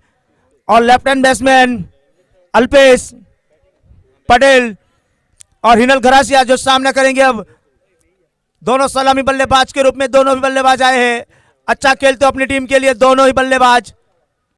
और left hand batsman Alpesh Patel और हिनल गरासिया जो सामना करेंगे। अब दोनों सलामी बल्लेबाज के रूप में दोनों भी बल्लेबाज आए हैं, अच्छा खेलते हो अपनी टीम के लिए दोनों ही बल्लेबाज।